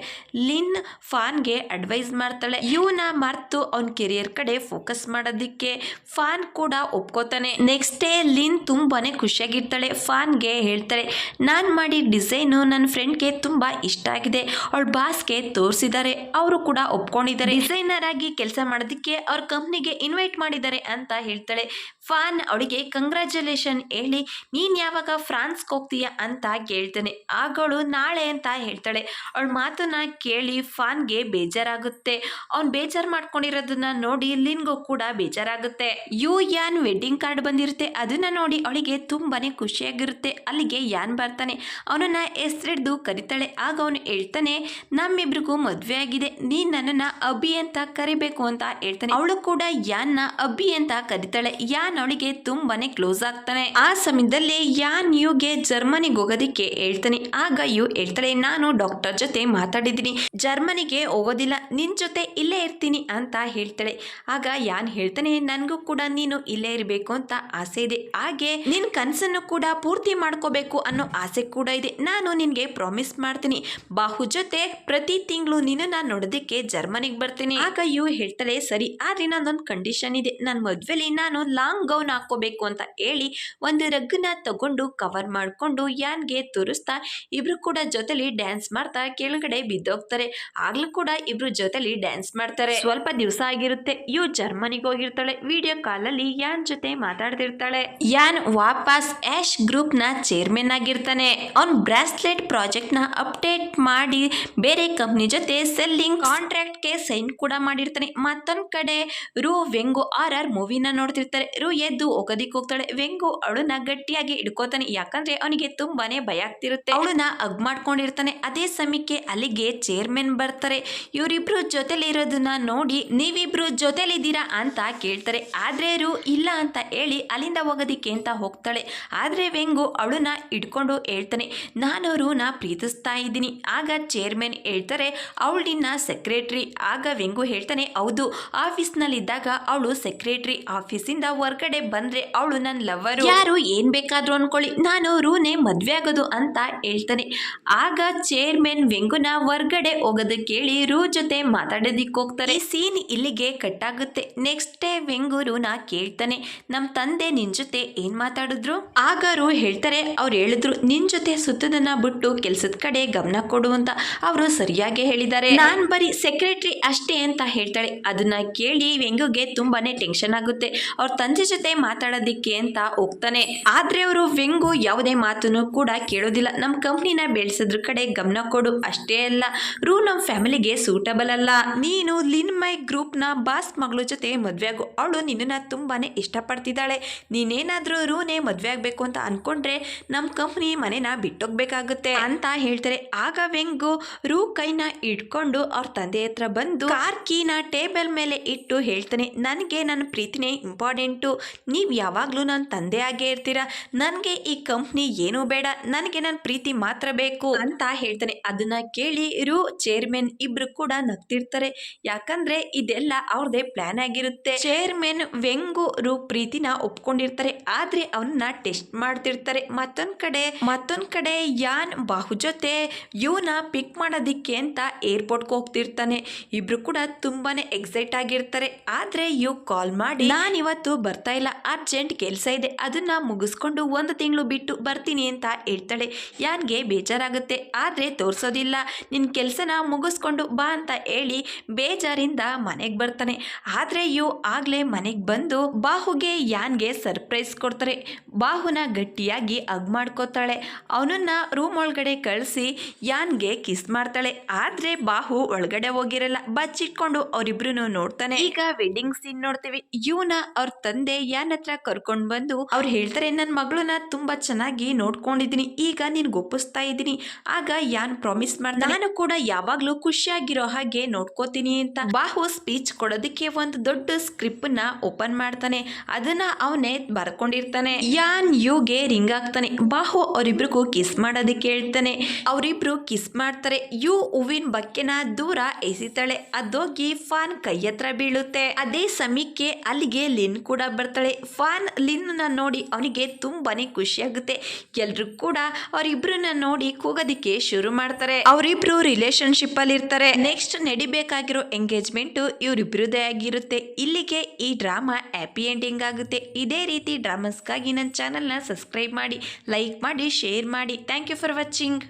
ಲಿನ್ ಫಾನ್ಗೆ ಅಡ್ವೈಸ್ ಮಾಡ್ತಾಳೆ. ಇವನ ಮರ್ತು ಅವನ್ ಕೆರಿಯರ್ ಕಡೆ ಫೋಕಸ್ ಮಾಡೋದಿಕ್ಕೆ. ಫಾನ್ ಕೂಡ ಒಪ್ಕೋತಾನೆ. ನೆಕ್ಸ್ಟ್ ಡೇ ಲಿನ್ ತುಂಬಾನೇ ಖುಷಿಯಾಗಿರ್ತಾಳೆ. ಫಾನ್ಗೆ ಹೇಳ್ತಾಳೆ, ನಾನ್ ಮಾಡಿ ಡಿಸೈನು ನನ್ನ ಫ್ರೆಂಡ್ಗೆ ತುಂಬಾ ಇಷ್ಟ ಆಗಿದೆ, ಅವಳ ಬಾಸ್ಗೆ ತೋರಿಸಿದ್ದಾರೆ, ಅವರು ಕೂಡ ಒಪ್ಕೊಂಡಿದ್ದಾರೆ, ಡಿಸೈನರ್ ಆಗಿ ಕೆಲಸ ಮಾಡೋದಕ್ಕೆ ಅವ್ರ ಕಂಪ್ನಿಗೆ ಇನ್ವೈಟ್ ಮಾಡಿದ್ದಾರೆ ಅಂತ ಹೇಳ್ತಾಳೆ. ಫಾನ್ ಅವಳಿಗೆ ಕಂಗ್ರ್ಯಾಚುಲೇಷನ್ ಹೇಳಿ, ನೀನ್ ಯಾವಾಗ ಫ್ರಾನ್ಸ್ಗೆ ಹೋಗ್ತೀಯ ಅಂತ ಕೇಳ್ತಾನೆ. ಆಗಳು ನಾಳೆ ಅಂತ ಹೇಳ್ತಾಳೆ. ಅವಳ ಮಾತನ್ನ ಕೇಳಿ ಫಾನ್ಗೆ ಬೇಜಾರಾಗುತ್ತೆ. ಅವ್ನ್ ಬೇಜಾರ್ ಮಾಡ್ಕೊಂಡಿರೋದನ್ನ ನೋಡಿ ಲಿನ್ಗೂ ಕೂಡ ಬೇಜಾರಾಗುತ್ತೆ. ಯು ಯಾನ್ ವೆಡ್ಡಿಂಗ್ ಕಾರ್ಡ್ ಬಂದಿರುತ್ತೆ. ಅದನ್ನ ನೋಡಿ ಅವಳಿಗೆ ತುಂಬಾನೇ ಖುಷಿಯಾಗಿರುತ್ತೆ. ಅಲ್ಲಿಗೆ ಯಾನ್ ಬರ್ತಾನೆ. ಅವನನ್ನ ಹೆಸರಿಡ್ದು ಕರಿತಾಳೆ. ಆಗ ಅವನು ಹೇಳ್ತಾನೆ, ನಮ್ಮಿಬ್ರಿಗೂ ಮದ್ವೆ ಆಗಿದೆ, ನೀನ್ ನನ್ನನ್ನ ಅಭಿ ಅಂತ ಕರಿಬೇಕು ಅಂತ ಹೇಳ್ತಾನೆ. ಅವಳು ಕೂಡ ಯಾನ್ನ ಅಭಿ ಅಂತ ಕರಿತಾಳೆ. ಯಾನ್ ಅವಳಿಗೆ ತುಂಬಾನೇ ಕ್ಲೋಸ್ ಆಗ್ತಾನೆ. ಆ ಸಮಯದಲ್ಲಿ ಯಾನ್ ಯುಗೆ ಜರ್ಮನಿಗೆ ಹೋಗೋದಿಕ್ಕೆ ಹೇಳ್ತಾನೆ. ಆಗ ಯು ಹೇಳ್ತಾಳೆ, ನಾನು ಡಾಕ್ಟರ್ ಜೊತೆ ಮಾತಾಡಿದ್ದೀನಿ, ಜರ್ಮನಿಗೆ ಹೋಗೋದಿಲ್ಲ, ನಿನ್ ಜೊತೆ ಇಲ್ಲೇ ಇರ್ತೀನಿ ಅಂತ ಹೇಳ್ತಾಳೆ. ಆಗ ಯಾನ್ ಹೇಳ್ತಾನೆ, ನನಗೂ ಕೂಡ ನೀನು ಇಲ್ಲೇ ಇರಬೇಕು ಅಂತ ಆಸೆ ಇದೆ, ಹಾಗೆ ನಿನ್ ಕನಸನ್ನು ಕೂಡ ಪೂರ್ತಿ ಮಾಡ್ಕೋಬೇಕು ಅನ್ನೋ ಆಸೆ ಕೂಡ ಇದೆ. ನಾನು ನಿನ್ಗೆ ಪ್ರಾಮಿಸ್ ಮಾಡ್ತೀನಿ, ಬಾಹು ಜೊತೆ ಪ್ರತಿ ತಿಂಗಳು ನಿನ್ನ ನೋಡೋದಕ್ಕೆ ಜರ್ಮನಿಗೆ ಬರ್ತೀನಿ. ಆಗ ಯು ಹೇಳ್ತಾಳೆ, ಸರಿ, ಆದ್ರೆ ನಂದೊಂದು ಕಂಡೀಷನ್ ಇದೆ, ನನ್ನ ಮದ್ವೆಲಿ ನಾನು ಲಾಂಗ್ ಗೌನ್ ಹಾಕೋಬೇಕು ಅಂತ ಹೇಳಿ ಒಂದು ರಗ್ಗನ್ನ ತಗೊಂಡು ಕವರ್ ಮಾಡ್ಕೊಂಡು ಯಾನ್ಗೆ ತೋರಿಸ್ತಾ ಇಬ್ರು ಕೂಡ ಜೊತೆಲಿ ಡ್ಯಾನ್ಸ್ ಮಾಡ್ತಾ ಕೆಳಗಡೆ ಬಿದ್ದೋಗ್ತಾರೆ. ಆಗ್ಲೂ ಕೂಡ ಇಬ್ರು ಜೊತೆಲಿ ಡ್ಯಾನ್ಸ್ ಮಾಡ್ತಾರೆ. ಸ್ವಲ್ಪ ದಿವಸ ಆಗಿರುತ್ತೆ, ಯು ಜರ್ಮನಿಗೆ ಹೋಗಿರ್ತಾಳೆ. ವಿಡಿಯೋ ಕಾಲ್ ಅಲ್ಲಿ ಯಾನ್ ಜೊತೆ ಮಾತಾಡ್ತಿರ್ತಾಳೆ. ಯಾನ್ ವಾಪಸ್ ಆಶ್ ಗ್ರೂಪ್ ನ ಚೇರ್ಮನ್ ಆಗಿರ್ತಾನೆ. ಅವ್ನ್ ಬ್ರಾಸ್ಲೆಟ್ ಪ್ರಾಜೆಕ್ಟ್ ನ ಅಪ್ಡೇಟ್ ಮಾಡಿ ಬೇರೆ ಕಂಪ್ನಿ ಜೊತೆ ಸೆಲ್ಲಿಂಗ್ ಕಾಂಟ್ರಾಕ್ಟ್ ಗೆ ಸೈನ್ ಕೂಡ ಮಾಡಿರ್ತಾನೆ. ಮತ್ತೊಂದ್ ಕಡೆ ರು ವೆಂಗು RR ಮೂವಿನ ನೋಡ್ತಿರ್ತಾರೆ. ರು ಎದ್ದು ಹೋಗೋದಿಕ್ ಹೋಗ್ತಾಳೆ. ವೆಂಗು ಅವಳನ್ನ ಗಟ್ಟಿಯಾಗಿ ಹಿಡ್ಕೋತಾನೆ, ಯಾಕಂದ್ರೆ ಅವನಿಗೆ ತುಂಬಾನೇ ಭಯ ಆಗ್ತಿರುತ್ತೆ. ಅವಳನ್ನ ಹಗ್ ಮಾಡ್ಕೊಂಡಿರ್ತಾನೆ. ಅದೇ ಸಮಯಕ್ಕೆ ಅಲ್ಲಿಗೆ ಚೇರ್ಮನ್ ಬರ್ತಾರೆ. ಇವರಿಬ್ರು ಜೊತೆಲಿ ಇರೋದನ್ನ ನೋಡಿ ನೀವಿಬ್ರು ಜೊತೆಲಿದ್ದೀರಾ ಅಂತ ಕೇಳ್ತಾರೆ. ಆದ್ರೆ ರು ಇಲ್ಲ ಅಂತ ಹೇಳಿ ಅಲ್ಲಿಂದ ಹೋಗೋದಿಕ್ಕೆ ಅಂತ ಹೋಗ್ತಾಳೆ. ಆದ್ರೆ ವೆಂಗು ಅವಳನ್ನ ಹಿಡ್ಕೊಂಡು ಹೇಳ್ತಾನೆ, ನಾನು ರುನ ಪ್ರೀತಿಸ್ತಾ ಇದ್ದೀನಿ. ಆಗ ಚೇರ್ಮನ್ ಹೇಳ್ತಾರೆ, ಅವಳು ನಿನ್ನ ಸೆಕ್ರೆಟರಿ. ಆಗ ವೆಂಗು ಹೇಳ್ತಾನೆ, ಹೌದು, ಆಫೀಸ್ ನಲ್ಲಿ ಇದ್ದಾಗ ಅವಳು ಸೆಕ್ರೆಟರಿ, ಆಫೀಸಿಂದ ಹೊರಗಡೆ ಬಂದ್ರೆ ಅವಳು ನನ್ನ ಲವರ್, ಯಾರು ಏನ್ ಬೇಕಾದ್ರೂ ಅನ್ಕೊಳ್ಳಿ, ನಾನು ರೂನೇ ಮದ್ವೆ ಆಗೋದು ಅಂತ ಹೇಳ್ತಾನೆ. ಆಗ ಚೇರ್ಮನ್ ವೆಂಗುನ ಹೊರಗಡೆ ಹೋಗೋದಕ್ಕೆ ಹೇಳಿ ರು ಜೊತೆ ಮಾತಾಡೋದಿಕ್ ಹೋಗ್ತಾರೆ. ಈ ಸೀನ್ ಇಲ್ಲಿಗೆ ಕಟ್ ಆಗುತ್ತೆ. ನೆಕ್ಸ್ಟ್ ಡೇ ವೆಂಗು ರುನ ಕೇಳ್ತಾನೆ, ನಮ್ ತಂದೆ ನಿನ್ ಜೊತೆ ಏನ್ ಮಾತಾಡಿದ್ರು? ಆಗ ರು ಹೇಳ್ತಾರೆ, ಅವ್ರು ಹೇಳಿದ್ರು ನಿನ್ ಜೊತೆ ಸುತ್ತದನ್ನ ಬಿಟ್ಟು ಕೆಲ್ಸದ ಕಡೆ ಗಮನ ಕೊಡು ಅಂತ. ಅವರು ಸರಿಯಾಗಿ ಹೇಳಿದ್ದಾರೆ, ನಾನ್ ಬರೀ ಸೆಕ್ರೆಟರಿ ಅಷ್ಟೇ ಅಂತ ಹೇಳ್ತಾಳೆ. ಅದನ್ನ ಕೇಳಿ ವೆಂಗುಗೆ ತುಂಬಾನೇ ಟೆನ್ಷನ್ ಆಗುತ್ತೆ. ಅವ್ರ ತಂದೆ ಜೊತೆ ಮಾತಾಡೋದಿಕ್ಕೆ ಅಂತ ಹೋಗ್ತಾನೆ. ಆದ್ರೆ ಅವರು ವೆಂಗು ಯಾವುದೇ ಮಾತನ್ನು ಕೂಡ ಕೇಳೋದಿಲ್ಲ. ನಮ್ಮ ಕಂಪ್ನಿನ ಬೆಳೆಸೋದ್ರ ಕಡೆ ಗಮನ ಕೊಡು, ಅಷ್ಟೇ ಅಲ್ಲ ರು ನಮ್ಮ ಫ್ಯಾಮಿಲಿಗೆ ಸೂಟಬಲ್ ಅಲ್ಲ. ನೀನು ಲಿನ್ ಮೈ ಗ್ರೂಪ್ ನ ಬಾಸ್ ಮಗಳ ಜೊತೆ ಮದ್ವೆ ಆಗು, ಅವಳು ನಿನ್ನನ್ನ ತುಂಬಾನೇ ಇಷ್ಟಪಡ್ತಿದ್ದಾಳೆ. ನೀನೇನಾದ್ರೂ ರೂನೇ ಮದ್ವೆ ಆಗ್ಬೇಕು ಅಂತ ಅನ್ಕೊಂಡ್ರೆ ನಮ್ಮ ಕಂಪ್ನಿ ಮನೆನ ಬಿಟ್ಟೋಗ್ಬೇಕಾಗುತ್ತೆ ಅಂತ ಹೇಳ್ತಾರೆ. ಆಗ ವೆಂಗು ರು ಕೈನ ಇಟ್ಕೊಂಡು ಅವ್ರ ತಂದೆ ಹತ್ರ ಬಂದು ಕಾರ್ ಕೀನ ಟೇಬಲ್ ಮೇಲೆ ಇಟ್ಟು ಹೇಳ್ತಾನೆ, ನನಗೆ ನನ್ನ ಪ್ರೀತಿನೇ ಇಂಪಾರ್ಟೆಂಟು, ನೀವು ಯಾವಾಗಲೂ ನನ್ನ ತಂದೆ ಆಗೇ ಇರ್ತೀರಾ, ನನಗೆ ಈ ಕಂಪ್ನಿ ಏನೂ ಬೇಡ, ನನಗೆ ನನ್ನ ಪ್ರೀತಿ ಮಾತ್ರ ಬೇಕು ಅಂತ ಹೇಳ್ತಾನೆ. ಅದನ್ನ ಕೇಳಿ ರು ಚೇರ್ಮನ್ ಇಬ್ರು ಕೂಡ ನಗ್ತಿರ್ತಾರೆ, ಯಾಕಂದ್ರೆ ಇದೆಲ್ಲ ಅವ್ರದೇ ಪ್ಲಾನ್ ಆಗಿರುತ್ತೆ. ಚೇರ್ಮನ್ ವೆಂಗು ರು ಪ್ರೀತಿನ ಒಪ್ಕೊಂಡಿರ್ತಾರೆ, ಆದ್ರೆ ಅವನ್ನ ಟೆಸ್ಟ್ ಮಾಡ್ತಿರ್ತಾರೆ. ಮತ್ತೊಂದ್ ಕಡೆ ಯಾನ್ ಬಾಹು ಜೊತೆ ಯುನ ಪಿಕ್ ಮಾಡೋದಿಕ್ಕೆ ಅಂತ ಏರ್ಪೋರ್ಟ್ಗೆ ಹೋಗ್ತಿರ್ತಾನೆ. ಇಬ್ರು ಕೂಡ ತುಂಬಾನೇ ಎಕ್ಸೈಟ್ ಆಗಿರ್ತಾರೆ. ಆದ್ರೆ ಯು ಕಾಲ್ ಮಾಡಿ, ನಾನು ಇವತ್ತು ಬರ್ತಾ ಇಲ್ಲ, ಅರ್ಜೆಂಟ್ ಕೆಲಸ ಇದೆ, ಅದನ್ನ ಮುಗಿಸ್ಕೊಂಡು 1 ತಿಂಗಳು ಬಿಟ್ಟು ಬರ್ತೀನಿ ಅಂತ ಹೇಳ್ತಾಳೆ. ಯಾನ್ಗೆ ಬೇಜಾರಾಗುತ್ತೆ, ಆದ್ರೆ ತೋರ್ಸೋದಿಲ್ಲ. ನಿನ್ ಕೆಲಸನ ಮುಗಿಸ್ಕೊಂಡು ಬಾ ಅಂತ ಹೇಳಿ ಬೇಜಾರಿಂದ ಮನೆಗೆ ಬರ್ತಾನೆ. ಆದ್ರೆ ಯು ಆಗ್ಲೇ ಮನೆಗೆ ಬಂದು ಬಾಹುಗೆ ಯಾನ್ಗೆ ಸರ್ಪ್ರೈಸ್ ಕೊಡ್ತಾರೆ. ಬಾಹುನ ಗಟ್ಟಿಯಾಗಿ ಹಗ್ ಮಾಡ್ಕೋತಾಳೆ. ಅವನನ್ನ ರೂಮ್ ಒಳಗಡೆ ಕಳಿಸಿ ಯಾನ್ಗೆ ಕಿಸ್ ಮಾಡ್ತಾಳೆ. ಆದ್ರೆ ಬಾಹು ಒಳಗಡೆ ಹೋಗಿರಲ್ಲ, ಬಚ್ಚಿಟ್ಕೊಂಡು ಅವರಿಬ್ರು ನೋಡ್ತಾನೆ. ಈಗ ವೆಡ್ಡಿಂಗ್ ಸೀನ್ ನೋಡ್ತೀವಿ. ಯುನ ಅವ್ರ ತಂದೆ ಯಾನ್ ಹತ್ರ ಕರ್ಕೊಂಡ್ ಬಂದು ಅವ್ರು ಹೇಳ್ತಾರೆ, ನನ್ನ ಮಗಳನ್ನ ತುಂಬಾ ಚೆನ್ನಾಗಿ ನೋಡ್ಕೊಂಡಿದೀನಿ, ಈಗ ನಿನ್ಗೆ ಒಪ್ಪಿಸ್ತಾ ಇದ್ದೀನಿ. ಆಗ ಯಾನ್ ಪ್ರಾಮಿಸ್ ಮಾಡ್ತಾನೆ, ನಾನು ಕೂಡ ಯಾವಾಗ್ಲೂ ಖುಷಿಯಾಗಿರೋ ಹಾಗೆ ನೋಡ್ಕೋತೀನಿ ಅಂತ. ಬಾಹು ಸ್ಪೀಚ್ ಕೊಡೋದಕ್ಕೆ ಒಂದು ದೊಡ್ಡ ಸ್ಕ್ರಿಪ್ಟ್ ನ ಓಪನ್ ಮಾಡ್ತಾನೆ. ಅದನ್ನ ಅವನೇ ಬರ್ಕೊಂಡಿರ್ತಾನೆ. ಯಾನ್ ಯುಗೆ ರಿಂಗ್ ಆಗ್ತಾನೆ. ಬಾಹು ಅವರಿಬ್ರಿಗೂ ಕಿಸ್ ಮಾಡೋದಕ್ಕೆ ಹೇಳ್ತಾನೆ. ಅವರಿಬ್ರು ಕಿಸ್ ಮಾಡ್ತಾರೆ. ಯು ಹೂವಿನ ಬಕ್ಕೆನ ದೂರ ಎಸಿತಾಳೆ. ಅದೋಗಿ ಫಾನ್ ಕೈ ಹತ್ರ ಬೀಳುತ್ತೆ. ಅದೇ ಸಮಯಕ್ಕೆ ಅಲ್ಲಿಗೆ ಲಿನ್ ಕೂಡ ಬರ್ತಾಳೆ. ಫಾನ್ ಲಿನ್ ನೋಡಿ ಅವನಿಗೆ ತುಂಬಾನೇ ಖುಷಿ ಆಗುತ್ತೆ. ಎಲ್ರು ಕೂಡ ಅವರಿಬ್ರನ್ನ ನೋಡಿ ಕೂಗೋದಿಕ್ಕೆ ಶುರು ಮಾಡ್ತಾರೆ. ಅವರಿಬ್ರು ರಿಲೇಶನ್ಶಿಪ್ ಅಲ್ಲಿ ಇರ್ತಾರೆ. ನೆಕ್ಸ್ಟ್ ನಡಿಬೇಕಾಗಿರೋ ಎಂಗೇಜ್ಮೆಂಟ್ ಇವರಿಬ್ರದೇ ಆಗಿರುತ್ತೆ. ಇಲ್ಲಿಗೆ ಈ ಡ್ರಾಮಾ ಹ್ಯಾಪಿ ಎಂಡಿಂಗ್ ಆಗುತ್ತೆ. ಇದೇ ರೀತಿ ಡ್ರಾಮಾಸ್ಗಾಗಿ ನನ್ನ ಚಾನಲ್ನ ಸಬ್ಸ್ಕ್ರೈಬ್ ಮಾಡಿ, ಲೈಕ್ ಮಾಡಿ, ಶೇರ್ ಮಾಡಿ. Thank you for watching.